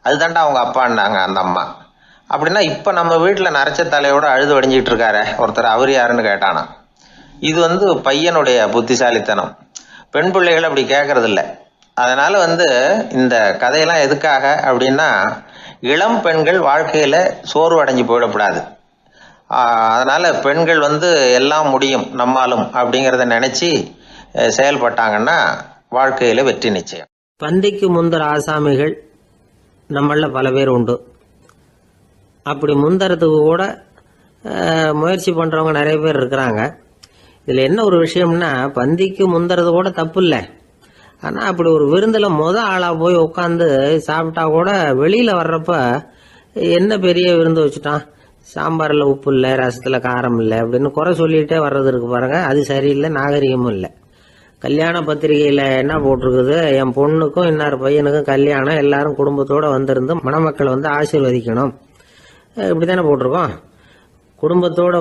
அதுதான்டா அவங்க அப்பான்னாங்க அந்த அம்மா. அப்படின்னா இப்ப நம்ம வீட்டுல நரைச்ச தலையோட அழுது வடிஞ்சிட்டு இருக்காரு ஒருத்தர், அவர் யாருன்னு கேட்டானா. இது பையனுடைய புத்திசாலித்தனம். பெண் பிள்ளைகள் அப்படி கேட்கறது இல்லை. அதனால இந்த கதையெல்லாம் எதுக்காக அப்படின்னா, இளம் பெண்கள் வாழ்க்கையில சோர்வு அடைஞ்சு போயிடக்கூடாது. அதனால பெண்கள் எல்லாம் முடியும் நம்மாலும் அப்படிங்கிறத நினைச்சு செயல்பட்டாங்கன்னா வாழ்க்கையில வெற்றி நிச்சயம். பந்திக்கு முந்தர ஆசாமிகள் நம்மள பல பேர் உண்டு. அப்படி முந்தறதுக்கு கூட முயற்சி பண்றவங்க நிறைய பேர் இருக்கிறாங்க. இதுல என்ன ஒரு விஷயம்னா, பந்திக்கு முந்தறது கூட தப்பு இல்லை. ஆனா அப்படி ஒரு விருந்துல ஆளா போய் உட்காந்து சாப்பிட்டா கூட வெளியில வர்றப்ப என்ன பெரிய விருந்து வச்சுட்டான், சாம்பார்ல உப்பு இல்லை, ரசத்துல காரம் இல்லை அப்படின்னு குறை சொல்லிட்டே வர்றது இருக்கு பாருங்க, அது சரியில்லை, நாகரிகமும் இல்லை. கல்யாண பத்திரிகையில என்ன போட்டிருக்குது, என் பொண்ணுக்கும் இன்னார் பையனுக்கும் கல்யாணம், எல்லாரும் குடும்பத்தோட வந்திருந்து மணமக்களை ஆசீர்வதிக்கணும், இப்படித்தானே போட்டிருக்கோம். குடும்பத்தோட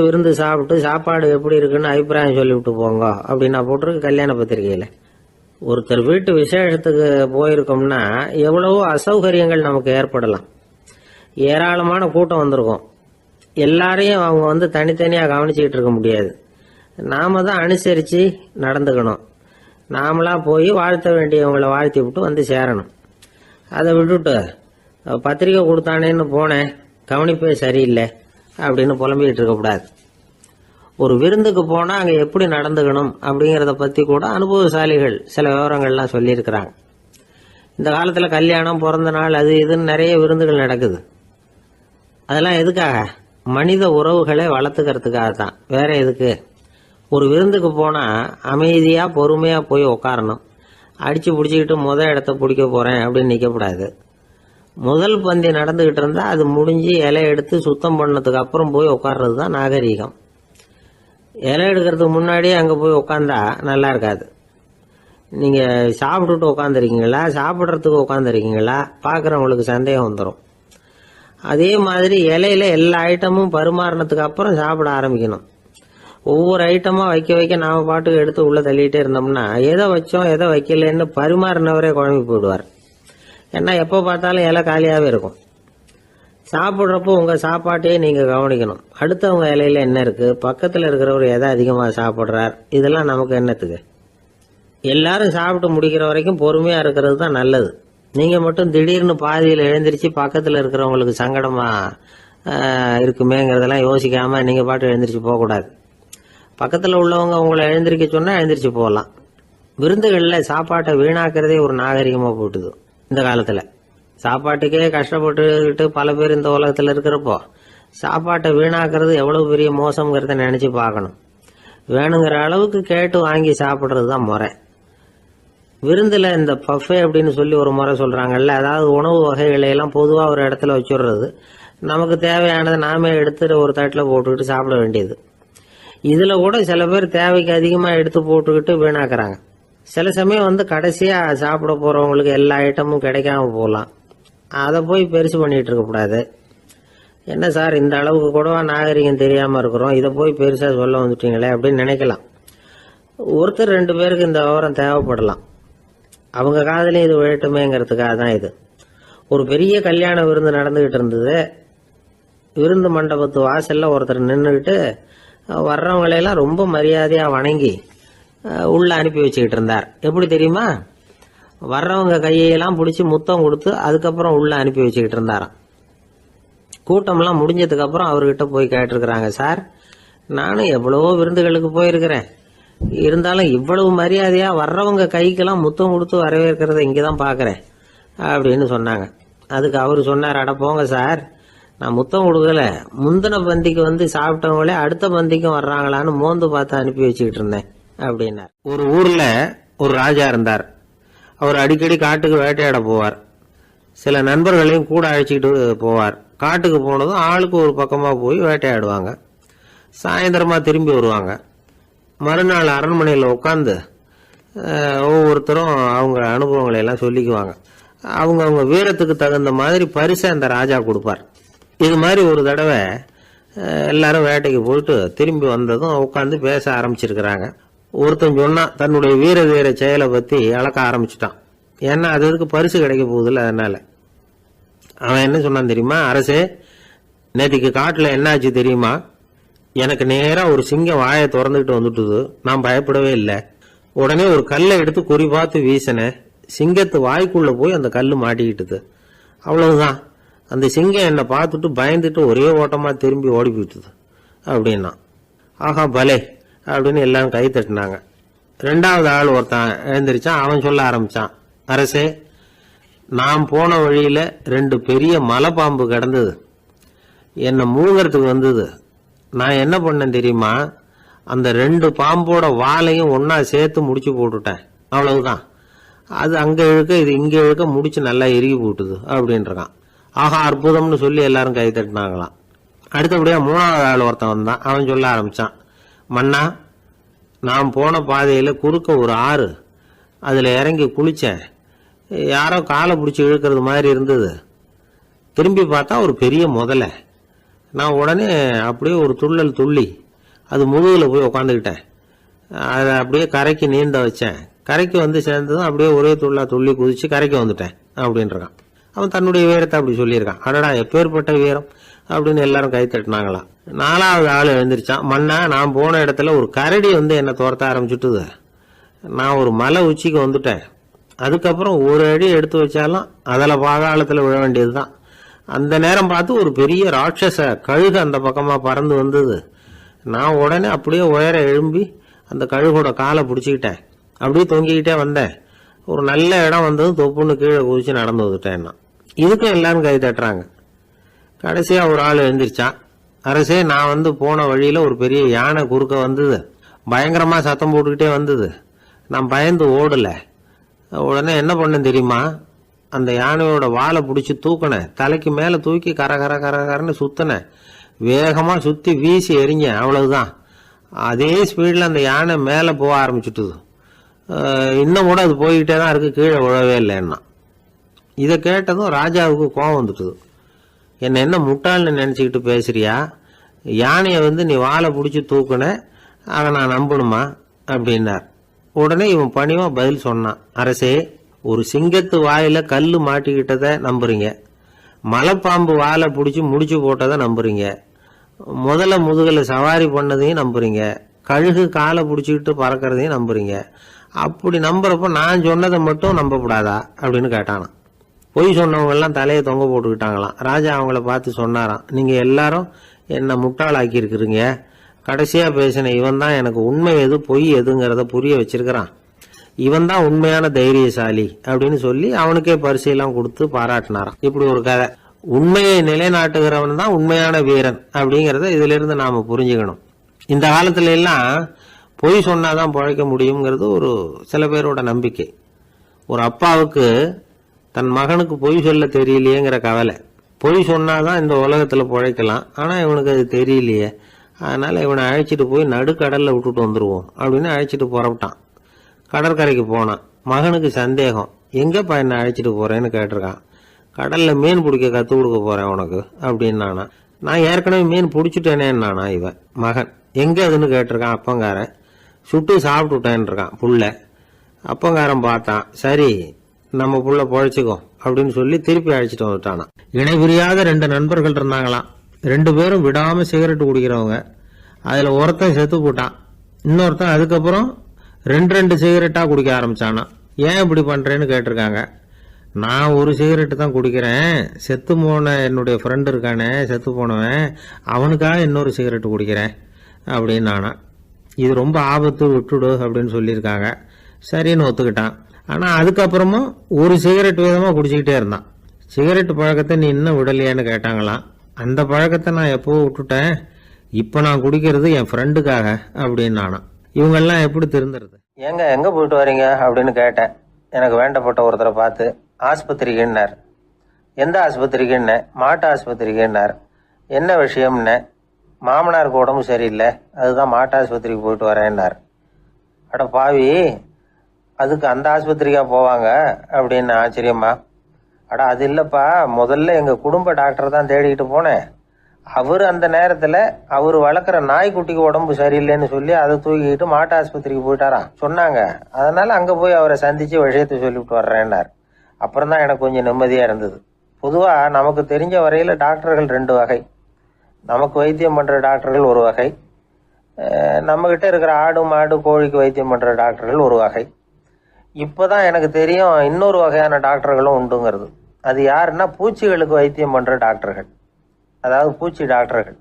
விருந்து சாப்பிட்டு சாப்பாடு எப்படி இருக்குன்னு அபிப்பிராயம் சொல்லிவிட்டு போங்க அப்படின்னா போட்டிருக்கு கல்யாண பத்திரிகையில. ஒருத்தர் வீட்டு விசேஷத்துக்கு போயிருக்கோம்னா எவ்வளவோ அசௌகரியங்கள் நமக்கு ஏற்படலாம். ஏராளமான கூட்டம் வந்திருக்கும். எல்லாரையும் அவங்க தனித்தனியாக கவனிச்சுக்கிட்டு இருக்க முடியாது. நாம தான் அனுசரித்து நடந்துக்கணும். நாமளா போய் வாழ்த்த வேண்டியவங்களை வாழ்த்தி விட்டு சேரணும். அதை விட்டுட்டு பத்திரிக்கை கொடுத்தானேன்னு போனேன், கவனிப்பே சரியில்லை அப்படின்னு புலம்பிக்கிட்டு இருக்கக்கூடாது. ஒரு விருந்துக்கு போனால் அங்கே எப்படி நடந்துக்கணும் அப்படிங்கிறத பற்றி கூட அனுபவசாலிகள் சில விவரங்கள்லாம் சொல்லியிருக்கிறாங்க. இந்த காலத்தில் கல்யாணம், பிறந்த நாள், அது இதுன்னு நிறைய விருந்துகள் நடக்குது. அதெல்லாம் எதுக்காக? மனித உறவுகளை வளர்த்துக்கிறதுக்காக தான், வேற எதுக்கு? ஒரு விருந்துக்கு போனால் அமைதியாக பொறுமையாக போய் உக்காரணும். அடித்து பிடிச்சிக்கிட்டு இடத்த பிடிக்க போகிறேன் அப்படின்னு நிற்கக்கூடாது. முதல் பந்தி நடந்துகிட்டு இருந்தால் அது முடிஞ்சு இலை எடுத்து சுத்தம் பண்ணதுக்கு அப்புறம் போய் உட்கார்றது தான் நாகரீகம். இலை எடுக்கிறதுக்கு முன்னாடியே அங்கே போய் உட்காந்தா நல்லா இருக்காது. நீங்கள் சாப்பிட்டுட்டு உட்காந்துருக்கீங்களா, சாப்பிட்றதுக்கு உட்காந்துருக்கீங்களா, பார்க்குறவங்களுக்கு சந்தேகம் வந்துடும். அதே மாதிரி இலையில எல்லா ஐட்டமும் பரிமாறினதுக்கு அப்புறம் சாப்பிட ஆரம்பிக்கணும். ஒவ்வொரு ஐட்டமாக வைக்க வைக்க நாம் பாட்டுக்கு எடுத்து உள்ளே தள்ளிகிட்டே இருந்தோம்னா எதை வச்சோம் எதை வைக்கலன்னு பரிமாறினவரே குழம்பி போயிடுவார். ஏன்னா எப்போ பார்த்தாலும் இலை காலியாகவே இருக்கும். சாப்பிட்றப்போ உங்கள் சாப்பாட்டையே நீங்கள் கவனிக்கணும். அடுத்தவங்க இலையில என்ன இருக்குது, பக்கத்தில் இருக்கிறவர் எதை அதிகமாக சாப்பிட்றார், இதெல்லாம் நமக்கு என்னத்துக்கு? எல்லாரும் சாப்பிட்டு முடிக்கிற வரைக்கும் பொறுமையாக இருக்கிறது தான் நல்லது. நீங்கள் மட்டும் திடீர்னு பாதியில் எழுந்திரிச்சு பக்கத்தில் இருக்கிறவங்களுக்கு சங்கடமாக இருக்குமேங்கிறதெல்லாம் யோசிக்காமல் நீங்கள் பாட்டு எழுந்திரிச்சு போகக்கூடாது. பக்கத்தில் உள்ளவங்க உங்களை எழுந்திரிக்க சொன்னால் எழுந்திரிச்சு போகலாம். விருந்துகளில் சாப்பாட்டை வீணாக்கிறதே ஒரு நாகரிகமாக போட்டுது. இந்த காலத்தில் சாப்பாட்டுக்கே கஷ்டப்பட்டுக்கிட்டு பல பேர் இந்த உலகத்தில் இருக்கிறப்போ சாப்பாட்டை வீணாக்கிறது எவ்வளவு பெரிய மோசங்கிறத நினச்சி பார்க்கணும். வேணுங்கிற அளவுக்கு கேட்டு வாங்கி சாப்பிட்றது தான் முறை. விருந்தில் இந்த பஃபே அப்படின்னு சொல்லி ஒரு முறை சொல்கிறாங்கல்ல, அதாவது உணவு வகைகளையெல்லாம் பொதுவாக ஒரு இடத்துல வச்சுடுறது, நமக்கு தேவையானதை நாமே எடுத்துட்டு ஒரு தட்டில் போட்டுக்கிட்டு சாப்பிட வேண்டியது. இதில் கூட சில பேர் தேவைக்கு அதிகமாக எடுத்து போட்டுக்கிட்டு வீணாக்குறாங்க. சில சமயம் கடைசியாக சாப்பிட போகிறவங்களுக்கு எல்லா ஐட்டமும் கிடைக்காம போகலாம். அதை போய் பெருசு பண்ணிகிட்டு இருக்கக்கூடாது. என்ன சார் இந்த அளவுக்கு கூடவா நாகரிகம் தெரியாமல் இருக்கிறோம், இதை போய் பெருசாக சொல்ல வந்துட்டீங்களே அப்படின்னு நினைக்கலாம். ஒருத்தர் 2 பேருக்கு இந்த விவரம் தேவைப்படலாம். அவங்க காதலையும் இது விழட்டுமேங்கிறதுக்காக தான் இது. ஒரு பெரிய கல்யாண விருந்து நடந்துகிட்டு இருந்தது. விருந்து மண்டபத்து வாசல்ல ஒருத்தர் நின்றுக்கிட்டு வர்றவங்களையெல்லாம் ரொம்ப மரியாதையா வணங்கி உள்ள அனுப்பி வச்சுக்கிட்டு இருந்தார். எப்படி தெரியுமா? வர்றவங்க கையெல்லாம் பிடிச்சி முத்தம் கொடுத்து அதுக்கப்புறம் உள்ள அனுப்பி வச்சுக்கிட்டு இருந்தாராம். கூட்டம்லாம் முடிஞ்சதுக்கு அப்புறம் அவர்கிட்ட போய் கேட்டிருக்கிறாங்க, சார் நானும் எவ்வளவோ விருந்துகளுக்கு போயிருக்கிறேன், இருந்தாலும் இவ்வளவு மரியாதையா வர்றவங்க கைக்கெல்லாம் முத்தம் கொடுத்து வரவேற்கிறத இங்கதான் பாக்குறேன் அப்படின்னு சொன்னாங்க. அதுக்கு அவரு சொன்னார், அட போங்க சார், நான் முத்தம் கொடுக்கல, முந்தின பந்திக்கு வந்து சாப்பிட்டவங்களே அடுத்த பந்திக்கும் வர்றாங்களான்னு மோந்து பார்த்து அனுப்பி வச்சுக்கிட்டு இருந்தேன் அப்படின்னார். ஒரு ஊர்ல ஒரு ராஜா இருந்தார். அவர் அடிக்கடி காட்டுக்கு வேட்டையாட போவார். சில நண்பர்களையும் கூட அழைச்சிக்கிட்டு போவார். காட்டுக்கு போனதும் ஆளுக்கு ஒரு பக்கமா போய் வேட்டையாடுவாங்க. சாயந்தரமா திரும்பி வருவாங்க. மறுநாள் அரண்மனையில் உட்காந்து ஒவ்வொருத்தரும் அவங்க அனுபவங்களை எல்லாம் சொல்லிக்குவாங்க. அவங்க வீரத்துக்கு தகுந்த மாதிரி பரிசை அந்த ராஜா கொடுப்பார். இது மாதிரி ஒரு தடவை எல்லாரும் வேட்டைக்கு போயிட்டு திரும்பி வந்ததும் உட்காந்து பேச ஆரம்பிச்சிருக்கிறாங்க. ஒருத்தன் சொன்னா தன்னுடைய வீர தீர செயலை பத்தி அளக்க ஆரம்பிச்சுட்டான். ஏன்னா அதுக்கு பரிசு கிடைக்க போகுதுல்ல, அதனால. அவன் என்ன சொன்னான் தெரியுமா? அரசே, நேற்றுக்கு காட்டுல என்னாச்சு தெரியுமா? எனக்கு நேரா ஒரு சிங்கம் வாயை திறந்துகிட்டு வந்துட்டுது. நான் பயப்படவே இல்லை. உடனே ஒரு கல்லை எடுத்து குறி பார்த்து வீசினேன். சிங்கத்து வாய்க்குள்ள போய் அந்த கல்லு மாட்டிக்கிட்டுது. அவ்வளவுதான். அந்த சிங்கம் என்னை பார்த்துட்டு பயந்துட்டு ஒரே ஓட்டமா திரும்பி ஓடி போயிட்டுது அப்படின்னா. ஆஹா பலே அப்படின்னு எல்லாரும் கை தட்டினாங்க. 2வது ஆள் ஒருத்தன் எழுந்திரிச்சான். அவன் சொல்ல ஆரம்பிச்சான், அரசே, நான் போன வழியில 2 பெரிய மலைப்பாம்பு கிடந்தது. என்னை மூழ்கிறதுக்கு வந்தது. நான் என்ன பண்ணேன் தெரியுமா? அந்த 2 பாம்போட வாலையும் ஒன்னா சேர்த்து முடிச்சு போட்டுட்டேன். அவ்வளவுதான். அது அங்க இழுக்க இது இங்க இழுக்க முடிச்சு நல்லா இறுகி போட்டுது அப்படின்றான். ஆஹா அற்புதம்னு சொல்லி எல்லாரும் கை தட்டினாங்களாம். அடுத்தபடியா 3வது ஆள் ஒருத்தன் வந்தான். அவன் சொல்ல ஆரம்பிச்சான், மன்னா, நான் போன பாதையில குறுக்க ஒரு ஆறு, அதுல இறங்கி குளிச்சேன். யாரோ காலை பிடிச்சி இழுக்கிறது மாதிரி இருந்தது. திரும்பி பார்த்தா ஒரு பெரிய முதலை. நான் உடனே அப்படியே ஒரு துள்ளல் துள்ளி அது முதுகுல போய் உக்காந்துக்கிட்டேன். அதை அப்படியே கரைக்கு நீந்த வச்சேன். கரைக்கு வந்து சேர்ந்ததும் அப்படியே ஒரே துள்ளி குதிச்சு கரைக்கு வந்துட்டேன் அப்படின்றான். அவன் தன்னுடைய வீரத்தை அப்படி சொல்லியிருக்கான். அடடா எப்பேற்பட்ட வீரம் அப்படின்னு எல்லாரும் கை தட்டினாங்களாம். 4வது ஆள் எழுந்திரிச்சான். மன்னா, நான் போன இடத்துல ஒரு கரடி வந்து என்னை துரத்த ஆரம்பிச்சுட்டுது. நான் ஒரு மலை உச்சிக்கு வந்துட்டேன். அதுக்கப்புறம் ஒரு அடி எடுத்து வச்சாலும் அதில் பாதாளத்தில் விழ வேண்டியதுதான். அந்த நேரம் பார்த்து ஒரு பெரிய ராட்சச கழுகு அந்த பக்கமா பறந்து வந்தது. நான் உடனே அப்படியே உயர எழும்பி அந்த கழுகோட காலை பிடிச்சிக்கிட்டேன். அப்படியே தொங்கிக்கிட்டே வந்தேன். ஒரு நல்ல இடம் வந்ததும் தொப்புன்னு கீழே குதிச்சு நடந்து வந்துட்டேன். இதுக்கும் எல்லாரும் கை தட்டுறாங்க. கடைசியா ஒரு ஆள் எழுந்திரிச்சான். அரசே, நான் வந்து போன வழியில ஒரு பெரிய யானை குறுக்க வந்தது. பயங்கரமா சத்தம் போட்டுக்கிட்டே வந்தது. நான் பயந்து ஓடல. உடனே என்ன பண்ணேன் தெரியுமா? அந்த யானையோட வாலை பிடிச்சி தூக்கினேன். தலைக்கு மேல தூக்கி கரன்னு சுத்தினேன். வேகமா சுத்தி வீசி எறிஞ்சேன். அவ்வளவுதான். அதே ஸ்பீட்ல அந்த யானை மேல போக ஆரம்பிச்சுட்டுது. இன்னும் கூட அது போய்கிட்டே தான் இருக்கு, கீழே விழவே இல்லைன்னா. இதை கேட்டதும் ராஜாவுக்கு கோபம் வந்துட்டுது. என்ன முட்டாள்னு நினைச்சுக்கிட்டு பேசுறியா? யானையை வந்து நீ வாழை பிடிச்சி தூக்குன, அதை நான் நம்பணுமா அப்படின்னார். உடனே இவன் பணிவா பதில் சொன்னான், அரசே, ஒரு சிங்கத்து வாயில கல்லு மாட்டிக்கிட்டதை நம்புறீங்க, மலைப்பாம்பு வாழை பிடிச்சி முடிச்சு போட்டதை நம்புறீங்க, முதல்ல முதுகல சவாரி பண்ணதையும் நம்புறீங்க, கழுகு காலை பிடிச்சிக்கிட்டு பறக்கிறதையும் நம்புறீங்க. அப்படி நம்புறப்ப நான் சொன்னதை மட்டும் நம்பக்கூடாதா அப்படின்னு கேட்டானான். பொய் சொன்னவங்க எல்லாம் தலையை தொங்க போட்டுக்கிட்டாங்களாம். ராஜா அவங்கள பார்த்து சொன்னாராம், நீங்க எல்லாரும் என்ன முட்டாளாக்கி இருக்கிறீங்க. கடைசியா பேசின இவன் தான் எனக்கு உண்மை எது பொய் எதுங்கிறத புரிய வச்சிருக்கிறான். இவன் தான் உண்மையான தைரியசாலி அப்படின்னு சொல்லி அவனுக்கே பரிசையெல்லாம் கொடுத்து பாராட்டினாராம். இப்படி ஒரு கதை. உண்மையை நிலைநாட்டுகிறவன் தான் உண்மையான வீரன் அப்படிங்கறத இதுல இருந்து நாம புரிஞ்சுக்கணும். இந்த காலத்துல எல்லாம் பொய் சொன்னாதான் பிழைக்க முடியுங்கிறது ஒரு சில பேரோட நம்பிக்கை. ஒரு அப்பாவுக்கு தன் மகனுக்கு பொய் சொல்ல தெரியலையேங்கிற கவலை. பொய் சொன்னாதான் இந்த உலகத்துல பிழைக்கலாம், ஆனா இவனுக்கு அது தெரியலையே, அதனால இவனை அழைச்சிட்டு போய் நடுக்கடல்ல விட்டுட்டு வந்துருவோம் அப்படின்னு அழைச்சிட்டு புறப்பட்டான். கடற்கரைக்கு போனான். மகனுக்கு சந்தேகம், எங்கப்பா என்ன அழைச்சிட்டு போறேன்னு கேட்டிருக்கான். கடல்ல மீன் பிடிக்க கத்து கொடுக்க போறேன் உனக்கு அப்படின்னானா. நான் ஏற்கனவே மீன் பிடிச்சிட்டேனேன்னானா இவன் மகன். எங்க அதுன்னு கேட்டிருக்கான் அப்பங்காரன். சுட்டு சாப்பிட்டுட்டேன் இருக்கான் புள்ள. அப்பங்காரன் பார்த்தான், சரி நம்ம புள்ள பொழைச்சிக்கோ அப்படின்னு சொல்லி திருப்பி அழைச்சிட்டு வந்துட்டானா. இணை பிரியாத 2 நண்பர்கள் இருந்தாங்களாம். 2 பேரும் விடாம சிகரெட் குடிக்கிறவங்க. அதுல ஒருத்தன் செத்து போட்டான். இன்னொருத்தன் அதுக்கப்புறம் 2 சிகரெட்டா குடிக்க ஆரம்பிச்சானா. ஏன் இப்படி பண்றேன்னு கேட்டிருக்காங்க. நான் ஒரு சிகரெட்டு தான் குடிக்கிறேன், செத்து போன என்னுடைய ஃப்ரெண்டு இருக்கானே செத்து போனவன், அவனுக்காக இன்னொரு சிகரெட்டு குடிக்கிறேன் அப்படின்னு நானா. இது ரொம்ப ஆபத்து, விட்டுடு அப்படின்னு சொல்லியிருக்காங்க. சரின்னு ஒத்துக்கிட்டான். ஆனா அதுக்கப்புறமும் ஒரு சிகரெட் வீதமா குடிச்சுக்கிட்டே இருந்தான். சிகரெட் பழக்கத்தை நீ இன்னும் விடலையான்னு கேட்டாங்களாம். அந்த பழக்கத்தை நான் எப்போ விட்டுட்டேன், இப்ப நான் குடிக்கிறது என் ஃப்ரெண்டுக்காக அப்படின்னு நானா. இவங்கெல்லாம் எப்படி திருந்துறது? ஏங்க எங்க போயிட்டு வரீங்க அப்படின்னு கேட்டேன். எனக்கு வேண்டப்பட்ட ஒருத்தரை பார்த்து ஆஸ்பத்திரிக்குன்னார். எந்த ஆஸ்பத்திரிக்குன்னு? மாட்டு ஆஸ்பத்திரிக்குன்னார். என்ன விஷயம்னு? மாமனாருக்கு உடம்பு சரியில்லை, அதுதான் மாட்டு ஆஸ்பத்திரிக்கு போயிட்டு வரேன்னார். அட பாவி, அதுக்கு அந்த ஆஸ்பத்திரிக்கா போவாங்க அப்படின்னு ஆச்சரியமா. அட அது இல்லப்பா, முதல்ல எங்க குடும்ப டாக்டர் தான் தேடிக்கிட்டு போனேன். அவர் அந்த நேரத்துல அவர் வளர்க்குற நாய்க்குட்டிக்கு உடம்பு சரியில்லைன்னு சொல்லி அதை தூக்கிக்கிட்டு மாட்டு ஆஸ்பத்திரிக்கு போயிட்டாராம் சொன்னாங்க. அதனால அங்க போய் அவரை சந்திச்சு விஷயத்தை சொல்லிவிட்டு வர்றேன்னார். அப்புறம் தான் எனக்கு கொஞ்சம் நிம்மதியா இருந்தது. பொதுவா நமக்கு தெரிஞ்ச வரையில டாக்டர்கள் 2 வகை. நமக்கு வைத்தியம் பண்ற டாக்டர்கள் ஒரு வகை, நம்ம கிட்ட இருக்கிற ஆடு மாடு கோழிக்கு வைத்தியம் பண்ற டாக்டர்கள் ஒரு வகை. இப்பதான் எனக்கு தெரியும் இன்னொரு வகையான டாக்டர்களும் உண்டுங்கிறது. அது யாருன்னா பூச்சிகளுக்கு வைத்தியம் பண்ற டாக்டர்கள், அதாவது பூச்சி டாக்டர்கள்.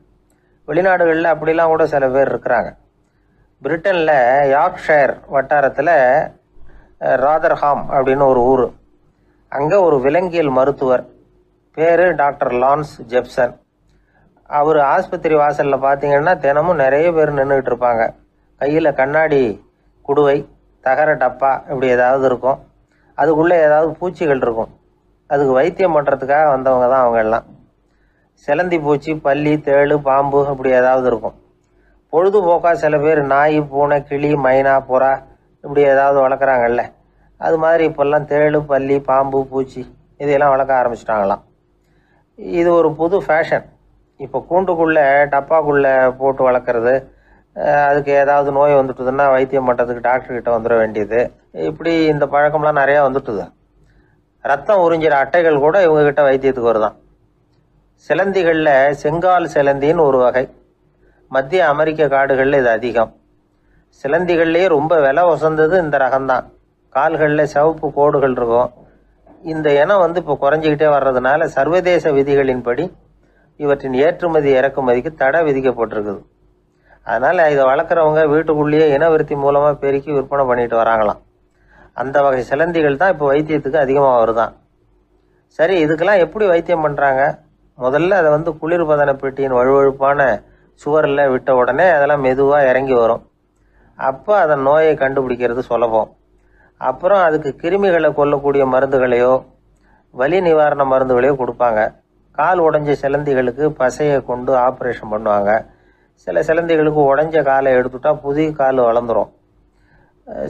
வெளிநாடுகளில் அப்படிலாம் கூட சில பேர் இருக்கிறாங்க. பிரிட்டனில் யார்க்ஷயர் வட்டாரத்தில் ராதர்ஹாம் அப்படின்னு ஒரு ஊர். அங்கே ஒரு விலங்கியல் மருத்துவர் பேர் டாக்டர் லான்ஸ் ஜெப்சன். அவர் ஆஸ்பத்திரி வாசலில் பார்த்தீங்கன்னா தினமும் நிறைய பேர் நின்றுக்கிட்டு இருப்பாங்க. கையில் கண்ணாடி குடுவை, தகர டப்பா இப்படி ஏதாவது இருக்கும். அதுக்குள்ளே ஏதாவது பூச்சிகள் இருக்கும். அதுக்கு வைத்தியம் பண்ணுறதுக்காக வந்தவங்க தான் அவங்க எல்லாம். சிலந்தி பூச்சி, பல்லி, தேளு, பாம்பு இப்படி ஏதாவது இருக்கும். பொழுதுபோக்காக சில பேர் நாய், பூனை, கிளி, மைனா, புறா இப்படி ஏதாவது வளர்க்குறாங்கல்ல, அது மாதிரி இப்போல்லாம் தேளு, பல்லி, பாம்பு, பூச்சி இதையெல்லாம் வளர்க்க ஆரம்பிச்சிட்டாங்களாம். இது ஒரு புது ஃபேஷன். இப்போ கூண்டுக்குள்ளே டப்பாக்குள்ளே போட்டு வளர்க்குறது, அதுக்கு ஏதாவது நோய் வந்துட்டுதுன்னா வைத்தியம் பண்ணுறதுக்கு டாக்டர்கிட்ட வந்துட வேண்டியது, இப்படி இந்த பழக்கம்லாம் நிறையா வந்துட்டுது. ரத்தம் உறிஞ்சிற அட்டைகள் கூட இவங்ககிட்ட வைத்தியத்துக்கு வருதான். சிலந்திகளில் செங்கால் சிலந்தின்னு ஒரு வகை. மத்திய அமெரிக்க காடுகளில் இது அதிகம். சிலந்திகள்லேயே ரொம்ப விலை உசந்தது இந்த ரகம்தான். கால்களில் சிவப்பு கோடுகள் இருக்கும். இந்த இனம் இப்போ குறைஞ்சிக்கிட்டே வர்றதுனால சர்வதேச விதிகளின்படி இவற்றின் ஏற்றுமதி இறக்குமதிக்கு தடை விதிக்கப்பட்டிருக்குது. அதனால் இதை வளர்க்குறவங்க வீட்டுக்குள்ளேயே இனவிருத்தி மூலமாக பெருக்கி விற்பனை பண்ணிட்டு வராங்களாம். அந்த வகை சிலந்திகள் தான் இப்போ வைத்தியத்துக்கு அதிகமாக வருதான். சரி, இதுக்கெல்லாம் எப்படி வைத்தியம் பண்ணுறாங்க? முதல்ல அதை குளிர்பதன பெட்டியின் வழுவழுப்பான சுவரில் விட்ட உடனே அதெல்லாம் மெதுவாக இறங்கி வரும். அப்போ அதன் நோயை கண்டுபிடிக்கிறது சுலபம். அப்புறம் அதுக்கு கிருமிகளை கொல்லக்கூடிய மருந்துகளையோ வலி நிவாரண மருந்துகளையோ கொடுப்பாங்க. கால் உடைஞ்ச சிலந்திகளுக்கு பசையை கொண்டு ஆப்ரேஷன் பண்ணுவாங்க. சில சிலந்திகளுக்கு உடைஞ்ச காலை எடுத்துட்டா புதிய கால் வளர்ந்துடும்.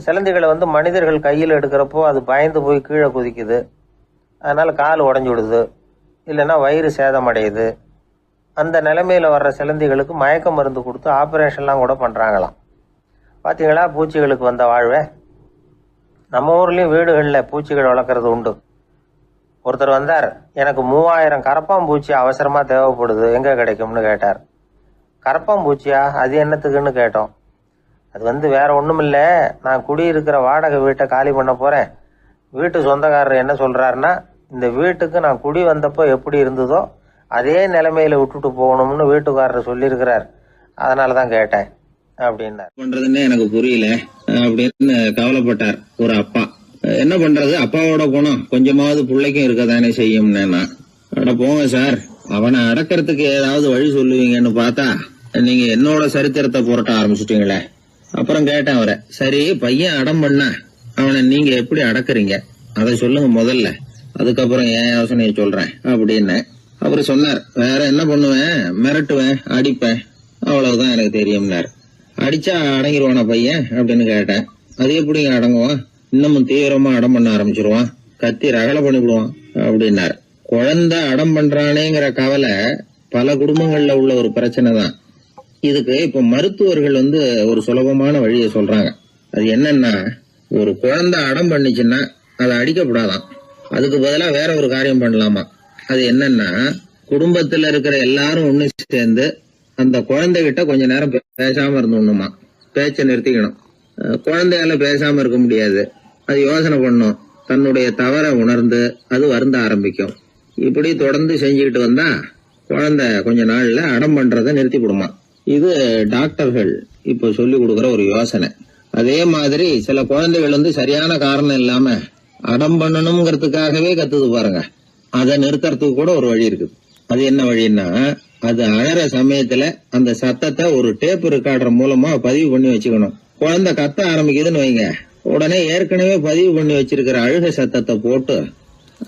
சிலந்திகளை மனிதர்கள் கையில் எடுக்கிறப்போ அது பயந்து போய் கீழே குதிக்குது. அதனால் கால் உடஞ்சி விடுது, இல்லைன்னா வயிறு சேதமடையுது. அந்த நிலைமையில் வர்ற சிலந்திகளுக்கு மயக்க மருந்து கொடுத்து ஆப்ரேஷன்லாம் கூட பண்ணுறாங்களாம். பார்த்தீங்களா பூச்சிகளுக்கு வந்த வாழ்வை? நம்ம ஊர்லேயும் வீடுகளில் பூச்சிகள் வளர்க்குறது உண்டு. ஒருத்தர் வந்தார், எனக்கு 3000 கரப்பாம்பூச்சி அவசரமாக தேவைப்படுது, எங்கே கிடைக்கும்னு கேட்டார். கரப்பாம்பூச்சியா? அது என்னத்துக்குன்னு கேட்டோம். அது வேற ஒன்றும் இல்லை, நான் குடியிருக்கிற வாடகை வீட்டை காலி பண்ண போகிறேன். வீட்டு சொந்தக்காரர் என்ன சொல்கிறாருன்னா, இந்த வீட்டுக்கு நான் குடி வந்தப்போ எப்படி இருந்ததோ அதே நிலைமையில விட்டுட்டு போகணும்னு வீட்டுக்காரர் சொல்லியிருக்கிறார், அதனால தான் கேட்டேன் அப்படின்னார். பண்றதுன்னு எனக்கு புரியல அப்படின்னு கவலைப்பட்டார் ஒரு அப்பா. என்ன பண்றது, அப்பாவோட குணம் கொஞ்சமாவது பிள்ளைக்கும் இருக்கதானே செய்யும்னா. அட போங்க சார், அவனை அடக்கிறதுக்கு ஏதாவது வழி சொல்லுவீங்கன்னு பார்த்தா நீங்க என்னோட சரித்திரத்தை புரட்ட ஆரம்பிச்சுட்டீங்களே. அப்புறம் கேட்டேன் அவரை, சரி பையன் அடம் பண்ணா அவனை நீங்க எப்படி அடக்குறீங்க அதை சொல்லுங்க முதல்ல, அதுக்கப்புறம் என் யோசனையை சொல்றேன் அப்படின்னு. அவரு சொன்னார், வேற என்ன பண்ணுவேன், மிரட்டுவேன், அடிப்பேன், அவ்வளவுதான் எனக்கு தெரியும்னார். அடிச்சா அடங்கிடுவானா பையன் அப்படின்னு கேட்டேன். அது எப்படிங்க அடங்குவான், இன்னமும் தீவிரமா அடம் பண்ண ஆரம்பிச்சிருவான், கத்தி ரகலை பண்ணிவிடுவான் அப்படின்னார். குழந்தை அடம் பண்றானேங்கிற கவலை பல குடும்பங்கள்ல உள்ள ஒரு பிரச்சனை தான். இதுக்கு இப்ப மருத்துவர்கள் ஒரு சுலபமான வழியை சொல்றாங்க. அது என்னன்னா, ஒரு குழந்தை அடம் பண்ணிச்சுன்னா அதை அடிக்கப்படாதான், அதுக்கு பதிலா வேற ஒரு காரியம் பண்ணலாமா. அது என்னன்னா, குடும்பத்துல இருக்கிற எல்லாரும் ஒண்ணு சேர்ந்து அந்த குழந்தைகிட்ட கொஞ்ச நேரம் பேசாம இருந்தோம்னுமா, பேச்சை நிறுத்திக்கணும். குழந்தையால பேசாம இருக்க முடியாது, அது யோசனை பண்ணும், தன்னுடைய தவறை உணர்ந்து அது வருந்த ஆரம்பிக்கும். இப்படி தொடர்ந்து செஞ்சுக்கிட்டு வந்தா குழந்தை கொஞ்ச நாள்ல அடம் பண்றதை நிறுத்தி விடுமா. இது டாக்டர்கள் இப்ப சொல்லி கொடுக்கற ஒரு யோசனை. அதே மாதிரி சில குழந்தைகள் சரியான காரணம் இல்லாம அடம் பண்ணணுங்கிறதுக்காகவே கத்துது பாருங்க, அதை நிறுத்துறதுக்கு கூட ஒரு வழி இருக்குது. அது என்ன வழின்னா, அது அழற சமயத்துல அந்த சத்தத்தை ஒரு டேப் ரெக்கார்டர் மூலமா பதிவு பண்ணி வச்சுக்கணும். குழந்தை கத்த ஆரம்பிக்குதுன்னு வைங்க, உடனே ஏற்கனவே பதிவு பண்ணி வச்சிருக்கிற அழுகை சத்தத்தை போட்டு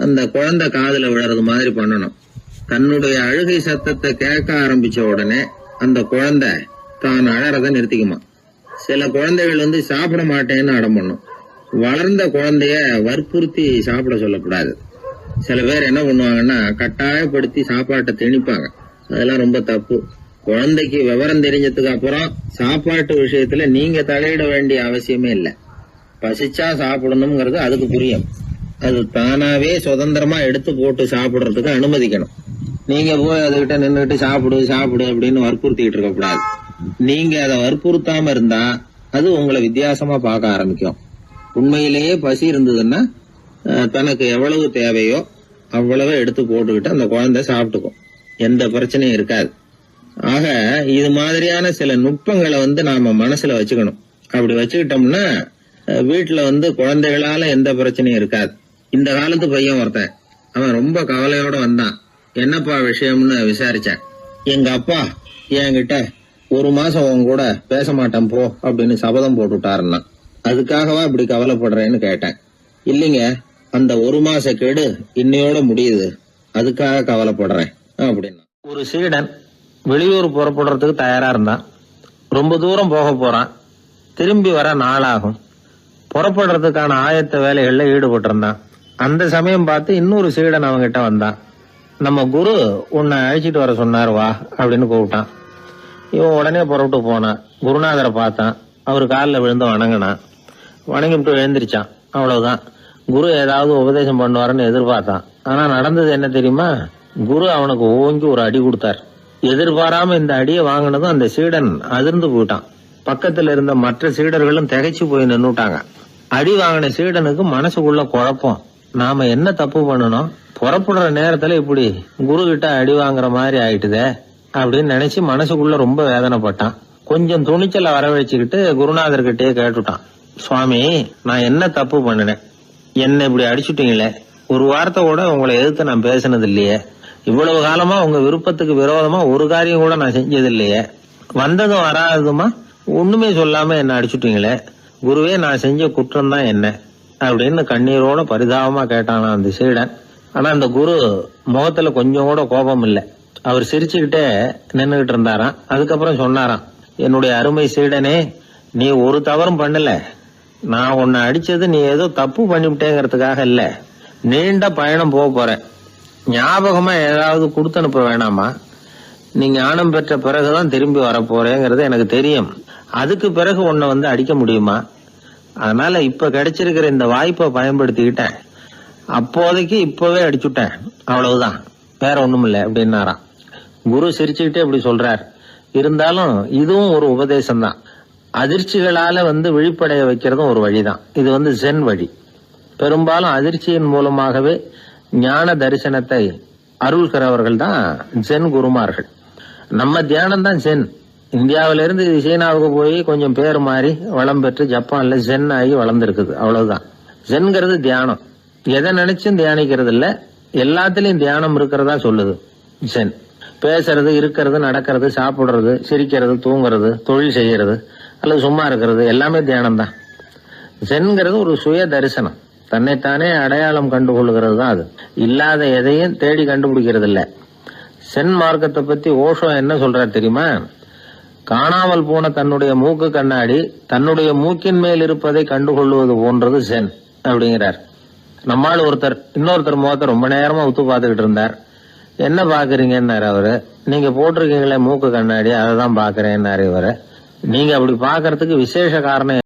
அந்த குழந்தை காதுல விழறது மாதிரி பண்ணணும். தன்னுடைய அழுகை சத்தத்தை கேட்க ஆரம்பிச்ச உடனே அந்த குழந்தை தான் அழறத நிறுத்திக்குமா. சில குழந்தைகள் சாப்பிட மாட்டேன்னு அடம் பண்ணும். வளர்ந்த குழந்தைய வற்புறுத்தி சாப்பிட சொல்லக்கூடாது. சில பேர் என்ன பண்ணுவாங்கன்னா, கட்டாயப்படுத்தி சாப்பாட்டை திணிப்பாங்க. அதெல்லாம் ரொம்ப தப்பு. குழந்தைக்கு விவரம் தெரிஞ்சதுக்கு அப்புறம் சாப்பாட்டு விஷயத்துல நீங்க தலையிட வேண்டிய அவசியமே இல்லை. பசிச்சா சாப்பிடணுங்கிறது அதுக்கு புரியும். அது தானாவே சுதந்திரமா எடுத்து போட்டு சாப்பிடுறதுக்கு அனுமதிக்கணும். நீங்க போய் அதுகிட்ட நின்றுட்டு சாப்பிடு சாப்பிடு அப்படின்னு வற்புறுத்திட்டு இருக்க கூடாது. நீங்க அதை வற்புறுத்தாம இருந்தா அது உங்களை வித்தியாசமா பார்க்க ஆரம்பிக்கும். உண்மையிலேயே பசி இருந்ததுன்னா தனக்கு எவ்வளவு தேவையோ அவ்வளவு எடுத்து போட்டுக்கிட்டு அந்த குழந்தை சாப்பிட்டுக்கும், எந்த பிரச்சனையும் இருக்காது. ஆக இது மாதிரியான சில நுட்பங்களை நாம மனசுல வச்சுக்கணும். அப்படி வச்சுக்கிட்டோம்னா வீட்டுல குழந்தைகளால எந்த பிரச்சனையும் இருக்காது. இந்த காலத்து பையன் ஒருத்தன், அவன் ரொம்ப கவலையோட வந்தான். என்னப்பா விஷயம்னு விசாரிச்சேன். எங்க அப்பா என்கிட்ட 1 மாசம் உன் கூட பேச மாட்டேன் போ அப்படின்னு சபதம் போட்டுட்டாருன்னா, அதுக்காகவா இப்படி கவலைப்படுறேன்னு கேட்டேன். இல்லைங்க, அந்த 1 மாச கெடு இன்னையோட முடியுது, அதுக்காக கவலைப்படுறேன் அப்படின்னா. ஒரு சீடன் வெளியூர் புறப்படுறதுக்கு தயாரா இருந்தான். ரொம்ப தூரம் போக போறான், திரும்பி வர நாளாகும். புறப்படுறதுக்கான ஆயத்த வேலைகள்ல ஈடுபட்டு இருந்தான். அந்த சமயம் பார்த்து இன்னொரு சீடன் அவங்கிட்ட வந்தான். நம்ம குரு உன்னை அழைச்சிட்டு வர சொன்னார் வா அப்படின்னு கூப்பிட்டான். இவன் உடனே புறப்பட்டு போனான். குருநாதரை பார்த்தான். அவர் காலில் விழுந்து வணங்கினான். வணங்கிவிட்டு எழுந்திரிச்சான். அவ்வளவுதான். குரு ஏதாவது உபதேசம் பண்ணுவாருன்னு எதிர்பார்த்தான். ஆனா நடந்தது என்ன தெரியுமா? குரு அவனுக்கு ஓங்கி ஒரு அடி கொடுத்தார். எதிர்பாராம இந்த அடியை வாங்கினதும் அந்த சீடன் அதிர்ந்து போயிட்டான். பக்கத்துல இருந்த மற்ற சீடர்களும் திகைச்சு போய் நின்னுட்டாங்க. அடி வாங்கின சீடனுக்கு மனசுக்குள்ள குழப்பம். நாம என்ன தப்பு பண்ணணும், புறப்படுற நேரத்துல இப்படி குரு கிட்ட அடி வாங்குற மாதிரி ஆயிட்டுதே அப்படின்னு நினைச்சு மனசுக்குள்ள ரொம்ப வேதனைப்பட்டான். கொஞ்சம் துணிச்சலை வரவழைச்சுக்கிட்டு குருநாதர்கிட்டயே கேட்டுட்டான். சுவாமி, நான் என்ன தப்பு பண்ணினேன்? என்ன இப்படி அடிச்சுட்டீங்களே, ஒரு வார்த்தை கூட உங்களை எதிர்த்து நான் பேசினது இல்லையே, இவ்வளவு காலமா உங்க விருப்பத்துக்கு விரோதமா ஒரு காரியம் கூட நான் செஞ்சது இல்லையே, வந்ததும் வராததுமா ஒண்ணுமே சொல்லாம என்ன அடிச்சுட்டீங்களே, குருவே நான் செஞ்ச குற்றம் தான் என்ன அப்படின்னு கண்ணீரோட பரிதாபமா கேட்டானா அந்த சீடன். ஆனா அந்த குரு முகத்துல கொஞ்சம் கூட கோபம் இல்லை. அவர் சிரிச்சுக்கிட்டே நின்னுகிட்டு இருந்தாராம். அதுக்கப்புறம் சொன்னாராம், என்னுடைய அருமை சீடனே, நீ ஒரு தவறும் பண்ணல. நான் உன்னை அடிச்சது நீ ஏதோ தப்பு பண்ணிவிட்டேங்கிறதுக்காக இல்ல, நீண்ட பயணம் போக போற, ஞாபகமா ஏதாவது கொடுத்து அனுப்ப வேணாமா? நீ ஞானம் பெற்ற பிறகுதான் திரும்பி வர போறேங்கிறது எனக்கு தெரியும். அதுக்கு பிறகு உன்னை அடிக்க முடியுமா? அதனால இப்ப கிடைச்சிருக்கிற இந்த வாய்ப்பை பயன்படுத்திக்கிட்டேன். அப்போதைக்கு இப்பவே அடிச்சுட்டேன், அவ்வளவுதான், வேற ஒண்ணும் இல்லை அப்படின்னாராம். குரு சிரிச்சுக்கிட்டே இப்படி சொல்றார். இருந்தாலும் இதுவும் ஒரு உபதேசம் தான். அதிர்ச்சிகளால விழிப்படைய வைக்கிறதும் ஒரு வழிதான். இது ஜென் வழி. பெரும்பாலும் அதிர்ச்சியின் மூலமாகவே ஞான தரிசனத்தை அருள்கிறவர்கள் தான் ஜென் குருமார்கள். நம்ம தியானம் தான் ஜென். இந்தியாவிலிருந்து இது சீனாவுக்கு போய் கொஞ்சம் பேர் மாறி வளம் பெற்று ஜப்பான்ல ஜென் ஆகி வளர்ந்துருக்குது, அவ்வளவுதான். ஜென்கிறது தியானம். எதை நினைச்சும் தியானிக்கிறது இல்ல, எல்லாத்திலையும் தியானம் இருக்கிறதா சொல்லுது ஜென். பேசுறது, இருக்கிறது, நடக்கிறது, சாப்பிடுறது, சிரிக்கிறது, தூங்குறது, தொழில் செய்யறது அல்லது சும்மா இருக்கிறது எல்லாமே தியானம் தான். ஜென்கிறது ஒரு சுய தரிசனம், தன்னைத்தானே அடையாளம் கண்டுகொள்கிறது தான். அது இல்லாத எதையும் தேடி கண்டுபிடிக்கிறது இல்ல. சென் மார்க்கத்தை பத்தி ஓஷோ என்ன சொல்றாரு தெரியுமா? காணாமல் போன தன்னுடைய மூக்கு கண்ணாடி தன்னுடைய மூக்கின் மேல் இருப்பதை கண்டுகொள்வது போன்றது சென் அப்படிங்கிறார். நம்மால் ஒருத்தர் இன்னொருத்தர் முகத்தை ரொம்ப நேரமா உத்து பார்த்துக்கிட்டு இருந்தார். என்ன பாக்குறீங்கன்னாரு அவரு. நீங்க போட்டிருக்கீங்களே மூக்கு கண்ணாடி, அதை தான் பாக்குறேன்னாரு இவரு. நீங்க அப்படி பாக்குறதுக்கு விசேஷ காரணம்